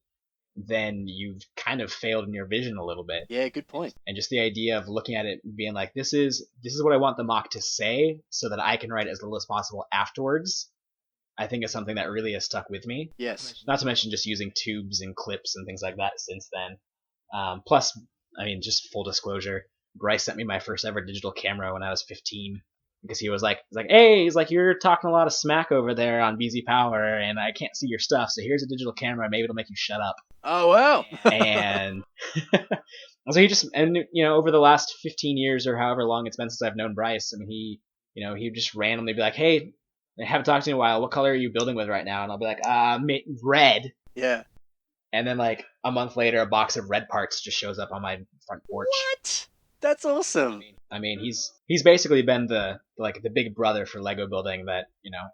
then you've kind of failed in your vision a little bit. Yeah, good point. And just the idea of looking at it and being like, this is what I want the mock to say, so that I can write as little as possible afterwards. I think is something that really has stuck with me. Yes. Not to mention just using tubes and clips and things like that since then. Plus, I mean, just full disclosure, Bryce sent me my first ever digital camera when I was 15 because hey, he's like, you're talking a lot of smack over there on BZ Power, and I can't see your stuff. So here's a digital camera. Maybe it'll make you shut up. Oh wow. And so he just, and over the last 15 years or however long it's been since I've known Bryce, I mean, he would just randomly be like, hey, I haven't talked to you in a while. What color are you building with right now? And I'll be like, red. Yeah. And then like a month later, a box of red parts just shows up on my front porch. What? That's awesome. I mean, he's basically been the big brother for Lego building that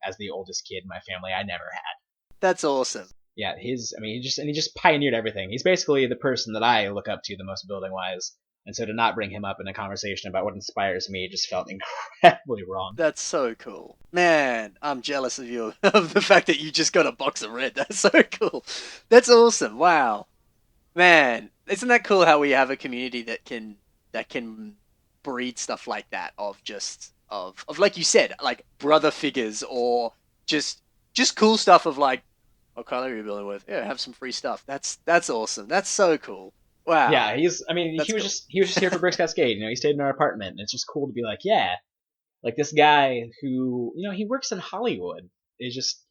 as the oldest kid in my family, I never had. That's awesome. Yeah, he just pioneered everything. He's basically the person that I look up to the most building wise. And so to not bring him up in a conversation about what inspires me just felt incredibly wrong. That's so cool. Man, I'm jealous of you of the fact that you just got a box of red. That's so cool. That's awesome. Wow. Man, isn't that cool how we have a community that can breed stuff like that of just of like you said, like brother figures or just just cool stuff of like What color are you building with? Yeah, have some free stuff. That's awesome. That's so cool. Wow, Yeah, he's. I mean, that's cool. he was just here for Brick's Cascade. You know, he stayed in our apartment, and it's just cool to be like, yeah, like this guy who, you know, he works in Hollywood is just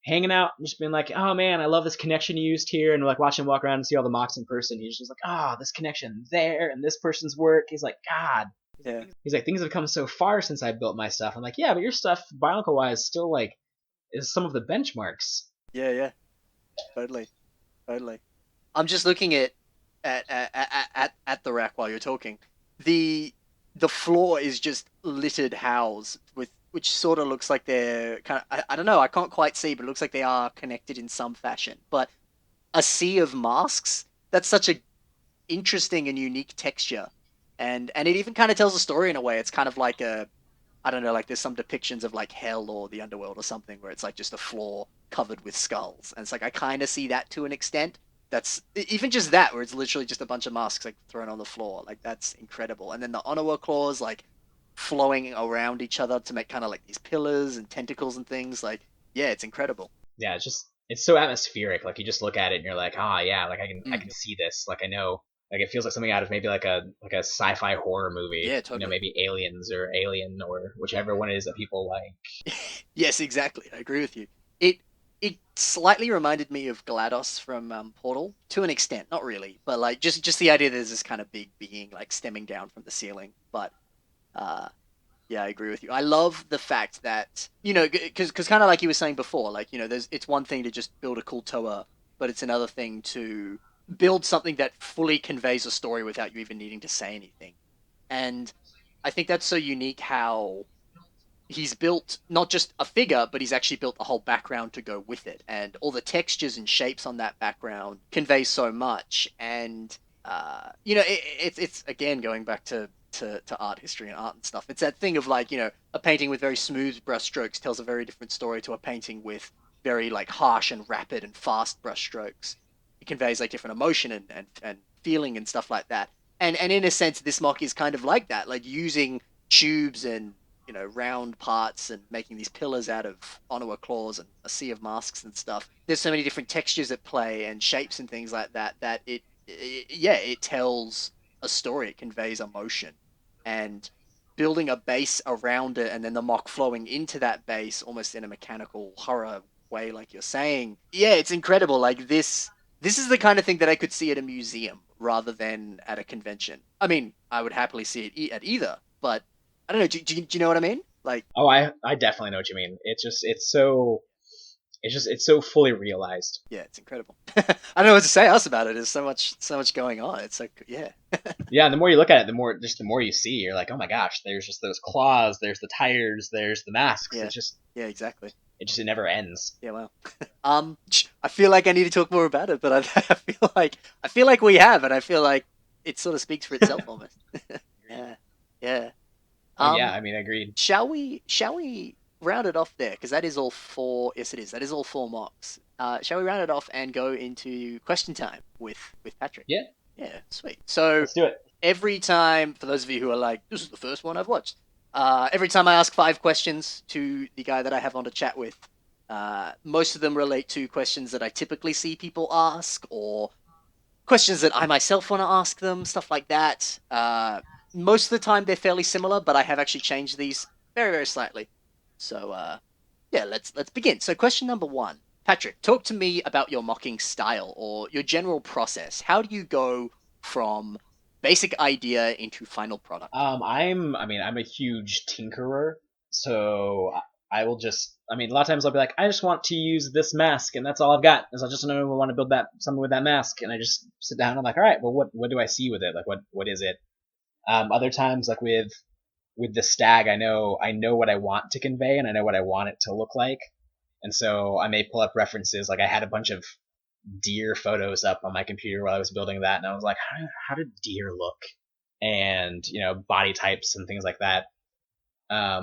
hanging out, just being like, oh man, I love this connection you used here, and like watch him walk around and see all the mocks in person. He's just like, ah, oh, this connection there, and this person's work. He's like, God. Yeah, He's like, things have come so far since I built my stuff. I'm like, yeah, but your stuff, Bionicle wise, still like is some of the benchmarks. yeah, yeah. Totally, totally. I'm just looking at the rack while you're talking. The the floor is just littered house with which sort of looks like they're kind of I don't know, I can't quite see, but it looks like they are connected in some fashion. But a sea of masks, that's such a interesting and unique texture. And it even kind of tells a story in a way. It's kind of like a I don't know, like there's some depictions of like hell or the underworld or something where it's like just a floor covered with skulls. And it's like I kind of see that to an extent. That's even just that where it's literally just a bunch of masks like thrown on the floor. Like that's incredible. And then the Onawa claws like flowing around each other to make kind of like these pillars and tentacles and things. Like yeah, it's incredible. Yeah, it's just it's so atmospheric. Like you just look at it and you're like, ah, oh, yeah, like I Mm. can see this. Like I know, like it feels like something out of maybe like a sci-fi horror movie. Yeah, You know, totally. maybe Aliens or Alien or whichever one it is that people like. Yes, exactly. I agree with you. It it slightly reminded me of GLaDOS from Portal to an extent, not really, but like just the idea that there's this kind of big being like stemming down from the ceiling. But uh, yeah, I agree with you. I love the fact that because kind of like you were saying before, like there's it's one thing to just build a cool tower, but it's another thing to build something that fully conveys a story without you even needing to say anything. And I think that's so unique how he's built not just a figure, but he's actually built a whole background to go with it, and all the textures and shapes on that background convey so much. And it's again going back to art history and art and stuff. It's that thing of like a painting with very smooth brushstrokes tells a very different story to a painting with very like harsh and rapid and fast brushstrokes. It conveys like different emotion and feeling and stuff like that. And in a sense, this mock is kind of like that, like using tubes and round parts and making these pillars out of Onawa claws and a sea of masks and stuff. There's so many different textures at play and shapes and things like that that yeah, it tells a story. It conveys emotion, and building a base around it and then the mock flowing into that base almost in a mechanical horror way, like you're saying. Yeah, it's incredible. Like this is the kind of thing that I could see at a museum rather than at a convention. I mean, I would happily see it at either, but I don't know. Do you know what I mean? Like, Oh, I definitely know what you mean. It's so fully realized. yeah, it's incredible. I don't know what to say else about it. There's so much going on. It's like, yeah, Yeah, and the more you look at it, the more you see. You're like, oh my gosh, there's just those claws, there's the tires, there's the masks. yeah, yeah, exactly. It never ends. Yeah, well, I feel like I need to talk more about it, but I feel like we have, and I feel like it sort of speaks for itself almost. Yeah, yeah. Oh yeah, Um, I mean, agreed. shall we round it off there? Because that is all four. Yes, it is. That is all four mocks. Shall we round it off and go into question time with Patrick? Yeah, Yeah, sweet. So let's do it. every time, for those of you who are like, this is the first one I've watched. Every time I ask 5 questions to the guy that I have on to chat with, most of them relate to questions that I typically see people ask, or questions that I myself want to ask them, stuff like that. Most of the time they're fairly similar, but I have actually changed these very, very slightly. So yeah, let's begin. So question number one, Patrick, talk to me about your mocking style or your general process. How do you go from basic idea into final product? I mean, I'm a huge tinkerer, so I will just, I mean, a lot of times I'll be like, I just want to use this mask, and that's all I've got. Is I just know I want to build that something with that mask, and I just sit down and I'm like, all right, well, what do I see with it? Like, what is it? Other times, like with the stag, I know what I want to convey, and I know what I want it to look like, and so I may pull up references. Like I had a bunch of deer photos up on my computer while I was building that, and I was like, how did deer look? And you know, body types and things like that. I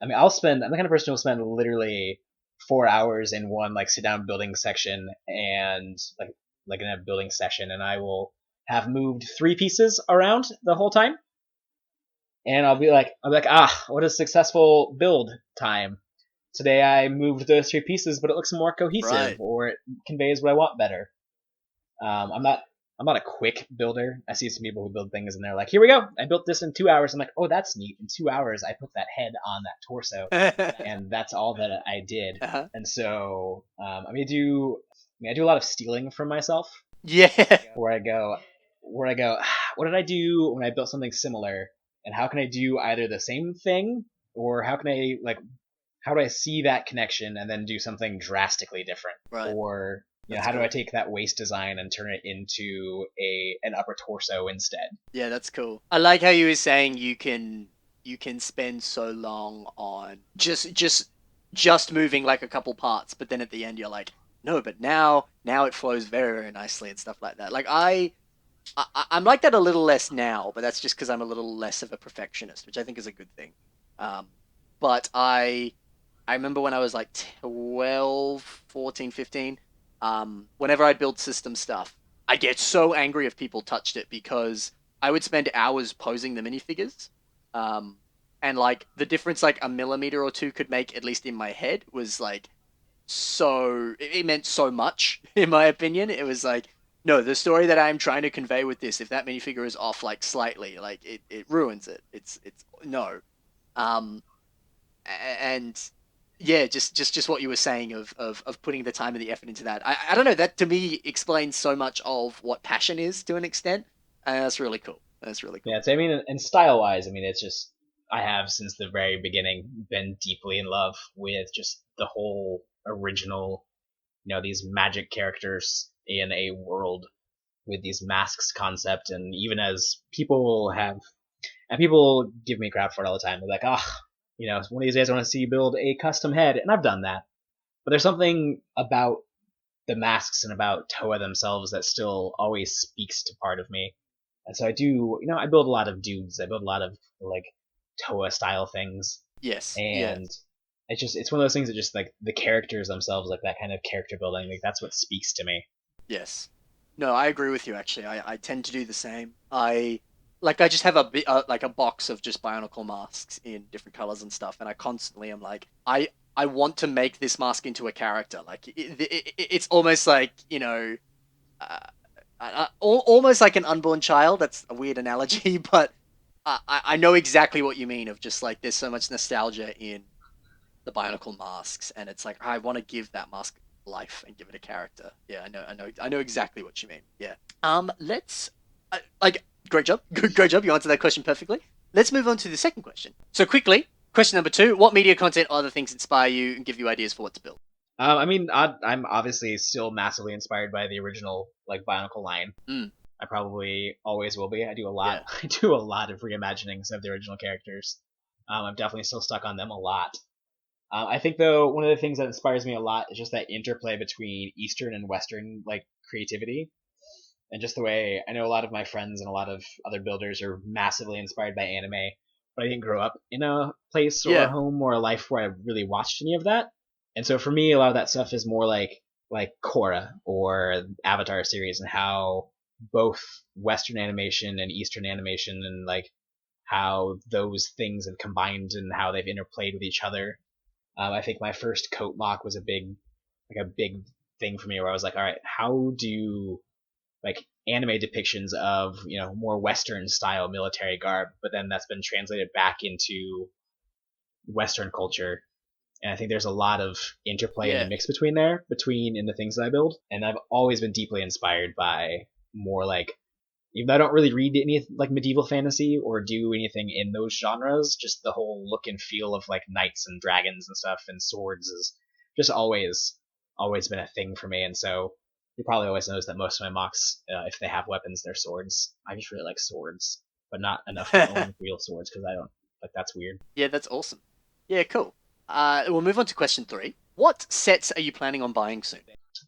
mean, I'm the kind of person who'll spend literally 4 hours in one like sit down building section and like in a building session, and I will have moved 3 pieces around the whole time, and I'll be like, ah, what a successful build time. today I moved those three pieces, but it looks more cohesive, Right. or it conveys what I want better. I'm not. I'm not a quick builder. I see some people who build things and they're like, "Here we go! I built this in 2 hours." I'm like, "Oh, that's neat! In 2 hours, I put that head on that torso, and that's all that I did." Uh-huh. And so, I do a lot of stealing from myself, Yeah. where I go, what did I do when I built something similar, and how can I do either the same thing, or how do I see that connection and then do something drastically different? Right. Or That's how do I cool. take that waist design and turn it into a an upper torso instead? Yeah, that's cool. I like how you were saying you can spend so long on just moving like a couple parts, but then at the end you're like, no, but now it flows very very nicely and stuff like that. Like I'm like that a little less now, but that's just because I'm a little less of a perfectionist, which I think is a good thing. Um, but I remember when I was like 12, 14, 15, whenever I'd build system stuff, I'd get so angry if people touched it because I would spend hours posing the minifigures. Um, and like the difference like a millimeter or two could make, at least in my head, was like it meant so much in my opinion. It was like, no, the story that I'm trying to convey with this, if that minifigure is off like slightly, like it ruins it. It's no. Um, and yeah, just what you were saying of putting the time and the effort into that. I don't know, that to me explains so much of what passion is to an extent, and that's really cool. That's really Yeah, cool. so I mean, and style wise, I mean, it's just I have since the very beginning been deeply in love with just the whole original, these magic characters in a world with these masks concept, and even as people give me crap for it all the time. They're like, one of these days I want to see you build a custom head, and I've done that. But there's something about the masks and about Toa themselves that still always speaks to part of me. And so I build a lot of dudes. I build a lot of like Toa style things, Yes, yeah, and it's one of those things that just like the characters themselves, like that kind of character building, like that's what speaks to me. yes. No, I agree with you actually. I tend to do the same. I just have a bit like a box of just Bionicle masks in different colors and stuff, and I constantly am like, I want to make this mask into a character. Like it's almost like uh, almost like an unborn child. That's a weird analogy, but I know exactly what you mean. Of just like there's so much nostalgia in the Bionicle masks, and it's like I want to give that mask life and give it a character. Yeah, I know exactly what you mean. Yeah. Let's like great job, great job. You answered that question perfectly. Let's move on to the second question. So quickly, question number two: what media content or other things inspire you and give you ideas for what to build? I'm obviously still massively inspired by the original like Bionicle line. Mm, I probably always will be. I do a lot. yeah, I do a lot of reimaginings of the original characters. I'm definitely still stuck on them a lot. I think though one of the things that inspires me a lot is just that interplay between Eastern and Western like creativity, and just the way I know a lot of my friends and a lot of other builders are massively inspired by anime, but I didn't grow up in a place or a yeah, home or a life where I really watched any of that. And so for me, a lot of that stuff is more like Korra or Avatar series, and how both Western animation and Eastern animation and like how those things have combined and how they've interplayed with each other. I think my first coat mock was a big thing for me, where I was like, all right, how do like anime depictions of more Western style military garb, but then that's been translated back into Western culture. And I think there's a lot of interplay in the yeah, mix between in the things that I build. And I've always been deeply inspired by more like, even though I don't really read any like medieval fantasy or do anything in those genres, just the whole look and feel of like knights and dragons and stuff and swords is just always been a thing for me. And so you probably always notice that most of my mocks, if they have weapons, they're swords. I just really like swords, but not enough to own real swords because I don't like that's weird. yeah. That's awesome. Yeah, cool. We'll move on to question three. What sets are you planning on buying soon?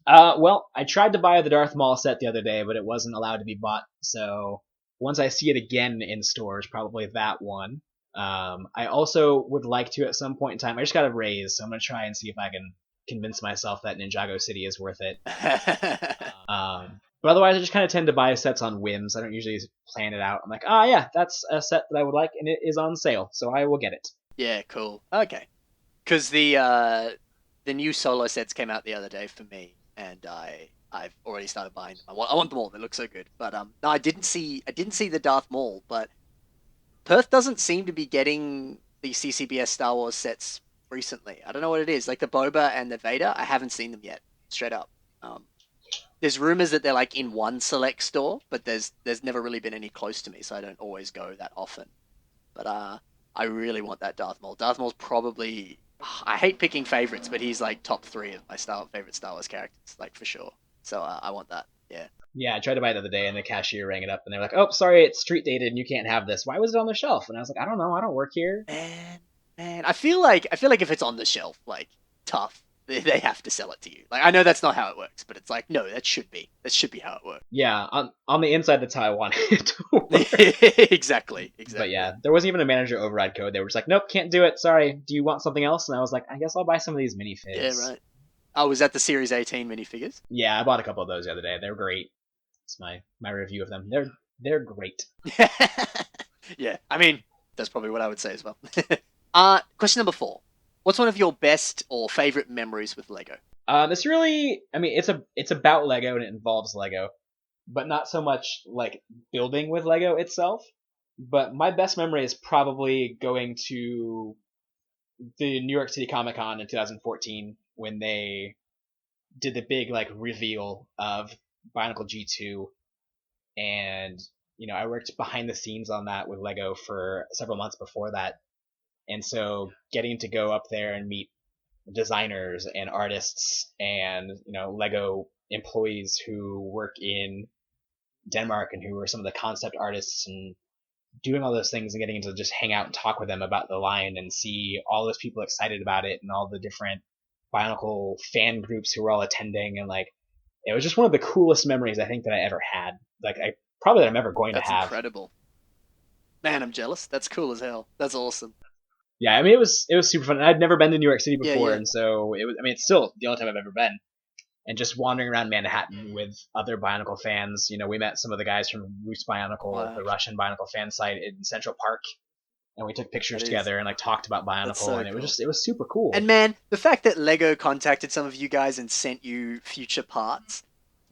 Well, I tried to buy the Darth Maul set the other day, but it wasn't allowed to be bought. So once I see it again in stores, probably that one. I also would like to at some point in time. I just got a raise, so I'm gonna try and see if I can convince myself that Ninjago City is worth it. But otherwise, I just kind of tend to buy sets on whims. I don't usually plan it out. I'm like, yeah, that's a set that I would like, and it is on sale, so I will get it. Yeah, cool. Okay. Because the new solo sets came out the other day for me, and I've already started buying them. I want them all. They look so good. But no, I didn't see the Darth Maul, but Perth doesn't seem to be getting the CCBS Star Wars sets recently. I don't know what it is. Like the Boba and the Vader, I haven't seen them yet. Straight up. Um, there's rumors that they're like in one select store, but there's never really been any close to me, so I don't always go that often. But I really want that Darth Maul. Darth Maul's probably I hate picking favorites, but he's like top three of my favorite Star Wars characters, like for sure. So I want that. Yeah. Yeah, I tried to buy it the other day, and the cashier rang it up, and they were like, "Oh, sorry, it's street dated, and you can't have this. Why was it on the shelf?" And I was like, "I don't know. I don't work here." Man, man, I feel like if it's on the shelf, like tough, they have to sell it to you. Like I know that's not how it works, but it's like no, that should be how it works. Yeah, on the inside, that's how I wanted it to work. Exactly, But exactly. yeah, there wasn't even a manager override code. They were just like, "Nope, can't do it. Sorry. Do you want something else?" And I was like, "I guess I'll buy some of these Yeah, minifigs." right. Oh, was that the Series 18 minifigures? Yeah, I bought a couple of those the other day. They're great. It's my review of them. They're great. Yeah, I mean that's probably what I would say as well. Question number four. What's one of your best or favorite memories with Lego? It's really, I mean, it's about Lego and it involves Lego, but not so much like building with Lego itself. But my best memory is probably going to the New York City Comic Con in 2014 when they did the big like reveal of Bionicle G2, and I worked behind the scenes on that with Lego for several months before that, and so getting to go up there and meet designers and artists and Lego employees who work in Denmark and who are some of the concept artists and doing all those things and getting to just hang out and talk with them about the line and see all those people excited about it and all the different Bionicle fan groups who were all attending, and like it was just one of the coolest memories I think that I ever had. Like I probably that I'm ever going to That's have. incredible. Man, I'm jealous. That's cool as hell. That's awesome. Yeah, I mean it was super fun. I'd never been to New York City Yeah, before, yeah. and so it was. I mean, it's still the only time I've ever been. And just wandering around Manhattan with other Bionicle fans. We met some of the guys from Roots Bionicle, Wow. the Russian Bionicle fan site in Central Park, and we took That pictures is. together and like talked about That's Bionicle, so and cool. it was super cool. And man, the fact that Lego contacted some of you guys and sent you future parts,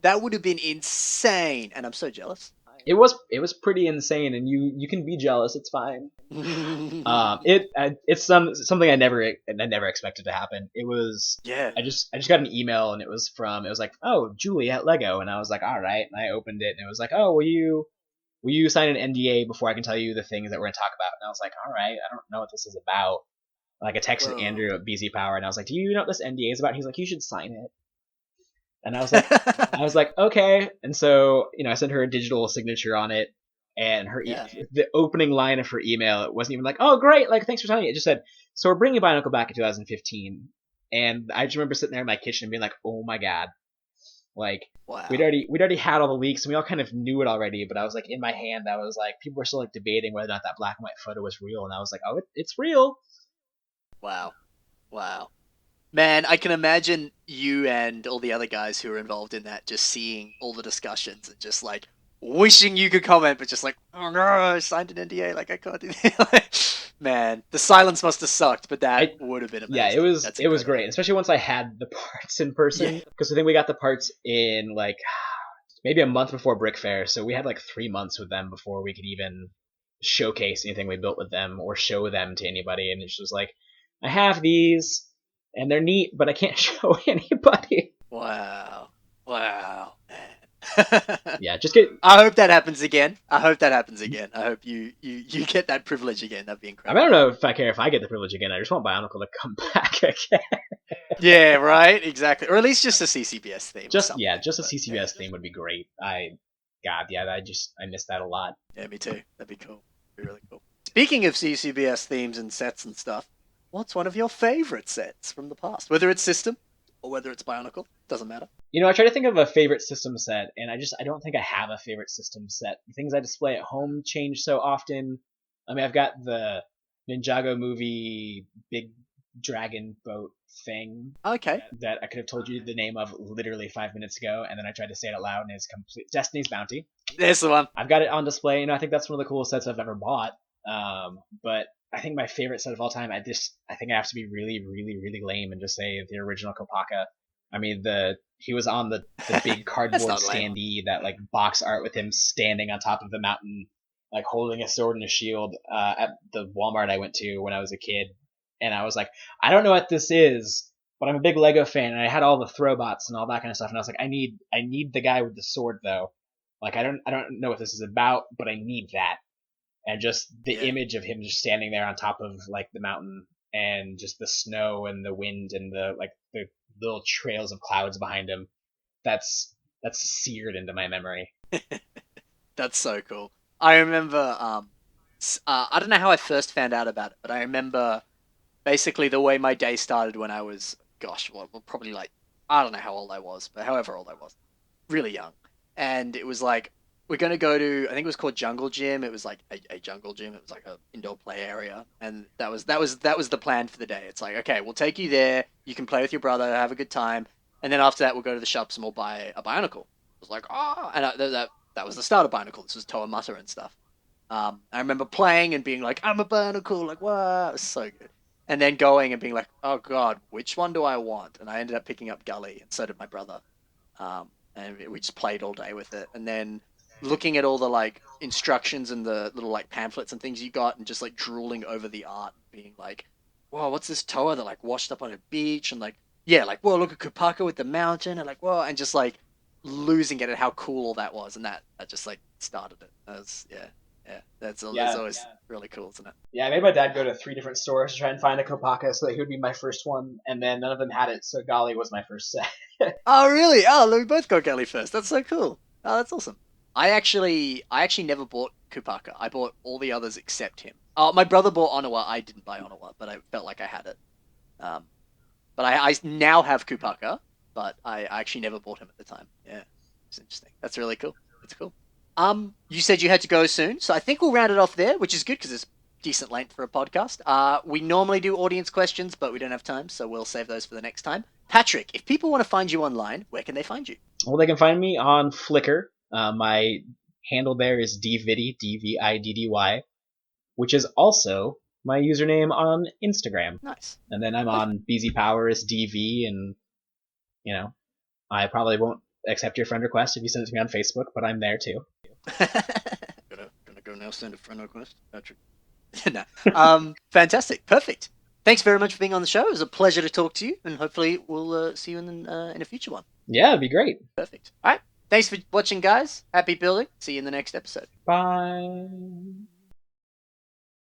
that would have been insane. And I'm so jealous. It was pretty insane, and you can be jealous. It's fine. It's something I never expected to happen. It was Yeah. I just got an email, and it was like, oh, Julie at Lego, and I was like, all right, and I opened it, and it was like, oh, will you sign an NDA before I can tell you the things that we're gonna talk about? And I was like, all right, I don't know what this is about. Like I texted Whoa. Andrew at BZ Power, and I was like, do you know what this NDA is about? And he's like, you should sign it. And I was like, okay. And so, I sent her a digital signature on it, and Yeah. the opening line of her email, it wasn't even like, oh, great, like thanks for signing it. It just said, so we're bringing Bionicle back in 2015. And I just remember sitting there in my kitchen and being like, oh my god, like we'd Wow. already we'd already had all the leaks and we all kind of knew it already. But I was like, in my hand, I was like, people were still like debating whether or not that black and white photo was real, and I was like, oh, it's real. Wow. Wow. Man, I can imagine you and all the other guys who were involved in that just seeing all the discussions and just like wishing you could comment, but just like, oh no, I signed an NDA, like I can't do that. Man, the silence must have sucked, but that I would have been Yeah, it amazing. was That's it was great, incredible. especially once I had the parts in Yeah. person. Because I think we got the parts in like maybe a month before Brick Fair, so we had like 3 months with them before we could even showcase anything we built with them or show them to anybody. And it's just like, I have these, and they're neat, but I can't show anybody. Wow. Wow, man. Yeah, just get. I hope that happens again. I hope that happens again. I hope you get that privilege again. That'd be I don't incredible. know if I care if I get the privilege again. I just want Bionicle to come back again. Yeah, right. Exactly. Or at least just a CCBS theme or Just yeah, something. just a But yeah, CCBS theme would be great. God, yeah, I miss that a lot. yeah, me too. That'd be cool. Be really cool. Speaking of CCBS themes and sets and stuff, what's one of your favorite sets from the past? Whether it's System or whether it's Bionicle, doesn't matter. I try to think of a favorite system set, and I don't think I have a favorite system set. The things I display at home change so often. I mean, I've got the Ninjago movie big dragon boat thing Okay, that I could have told you the name of literally 5 minutes ago, and then I tried to say it out loud, and it's complete Destiny's Bounty. there's the one. I've got it on display, and I think that's one of the coolest sets I've ever bought. But I think my favorite set of all time. I think I have to be really, really, really lame and just say the original Kopaka. I mean, he was on the big That's cardboard not lame. standee, that like box art with him standing on top of the mountain, like holding a sword and a shield, at the Walmart I went to when I was a kid, and I was like, I don't know what this is, but I'm a big Lego fan, and I had all the throwbots and all that kind of stuff, and I was like, I need the guy with the sword though. Like I don't know what this is about, but I need that. And just the Yeah. image of him just standing there on top of like the mountain, and just the snow and the wind and the little trails of clouds behind him. That's seared into my memory. That's so cool. I remember, I don't know how I first found out about it, but I remember basically the way my day started when I was, gosh, well, probably like, I don't know how old I was, but however old I was, really young. And it was like, we're going to go to, I think it was called Jungle Gym. It was like a jungle gym. It was like a indoor play area. And that was the plan for the day. It's like, okay, we'll take you there. You can play with your brother, have a good time. And then after that, we'll go to the shops and we'll buy a Bionicle. I was like, oh, and that was the start of Bionicle. This was Toa Mata and stuff. I remember playing and being like, I'm a Bionicle, like, wow, it was so good. And then going and being like, oh god, which one do I want? And I ended up picking up Gully, and so did my brother. And we just played all day with it. And then looking at all the like instructions and the little like pamphlets and things you got, and just like drooling over the art, being like, whoa, what's this Toa that like washed up on a beach? And like, yeah, like, whoa, look at Kupaka with the mountain, and like, whoa, and just like losing it at how cool all that was, and that just like started it. That was, yeah, yeah. That's Yeah, always really cool, isn't it? yeah. I made my dad go to 3 different stores to try and find a Kopaka so that he would be my first one, and then none of them had it, so Golly was my first set. Oh, really? Oh, we both got Gully first. That's so cool. Oh, that's awesome. I actually never bought Kupaka. I bought all the others except him. Oh, my brother bought Onawa. I didn't buy Onawa, but I felt like I had it. Um, but I now have Kupaka, but I actually never bought him at the time. Yeah, it's interesting. That's really cool. That's cool. You said you had to go soon, so I think we'll round it off there, which is good because it's decent length for a podcast. We normally do audience questions, but we don't have time, so we'll save those for the next time. Patrick, if people want to find you online, where can they find you? Well, they can find me on Flickr. My handle there is dviddy, Dviddy, which is also my username on Instagram. Nice. And then I'm Perfect. on BZ Power as DV, and you know, I probably won't accept your friend request if you send it to me on Facebook, but I'm there too. gonna go now send a friend request, Patrick. No. Fantastic. Perfect. Thanks very much for being on the show. It was a pleasure to talk to you, and hopefully we'll see you in a future one. Yeah, it'd be great. Perfect. All right. Thanks for watching, guys. Happy building. See you in the next episode. Bye.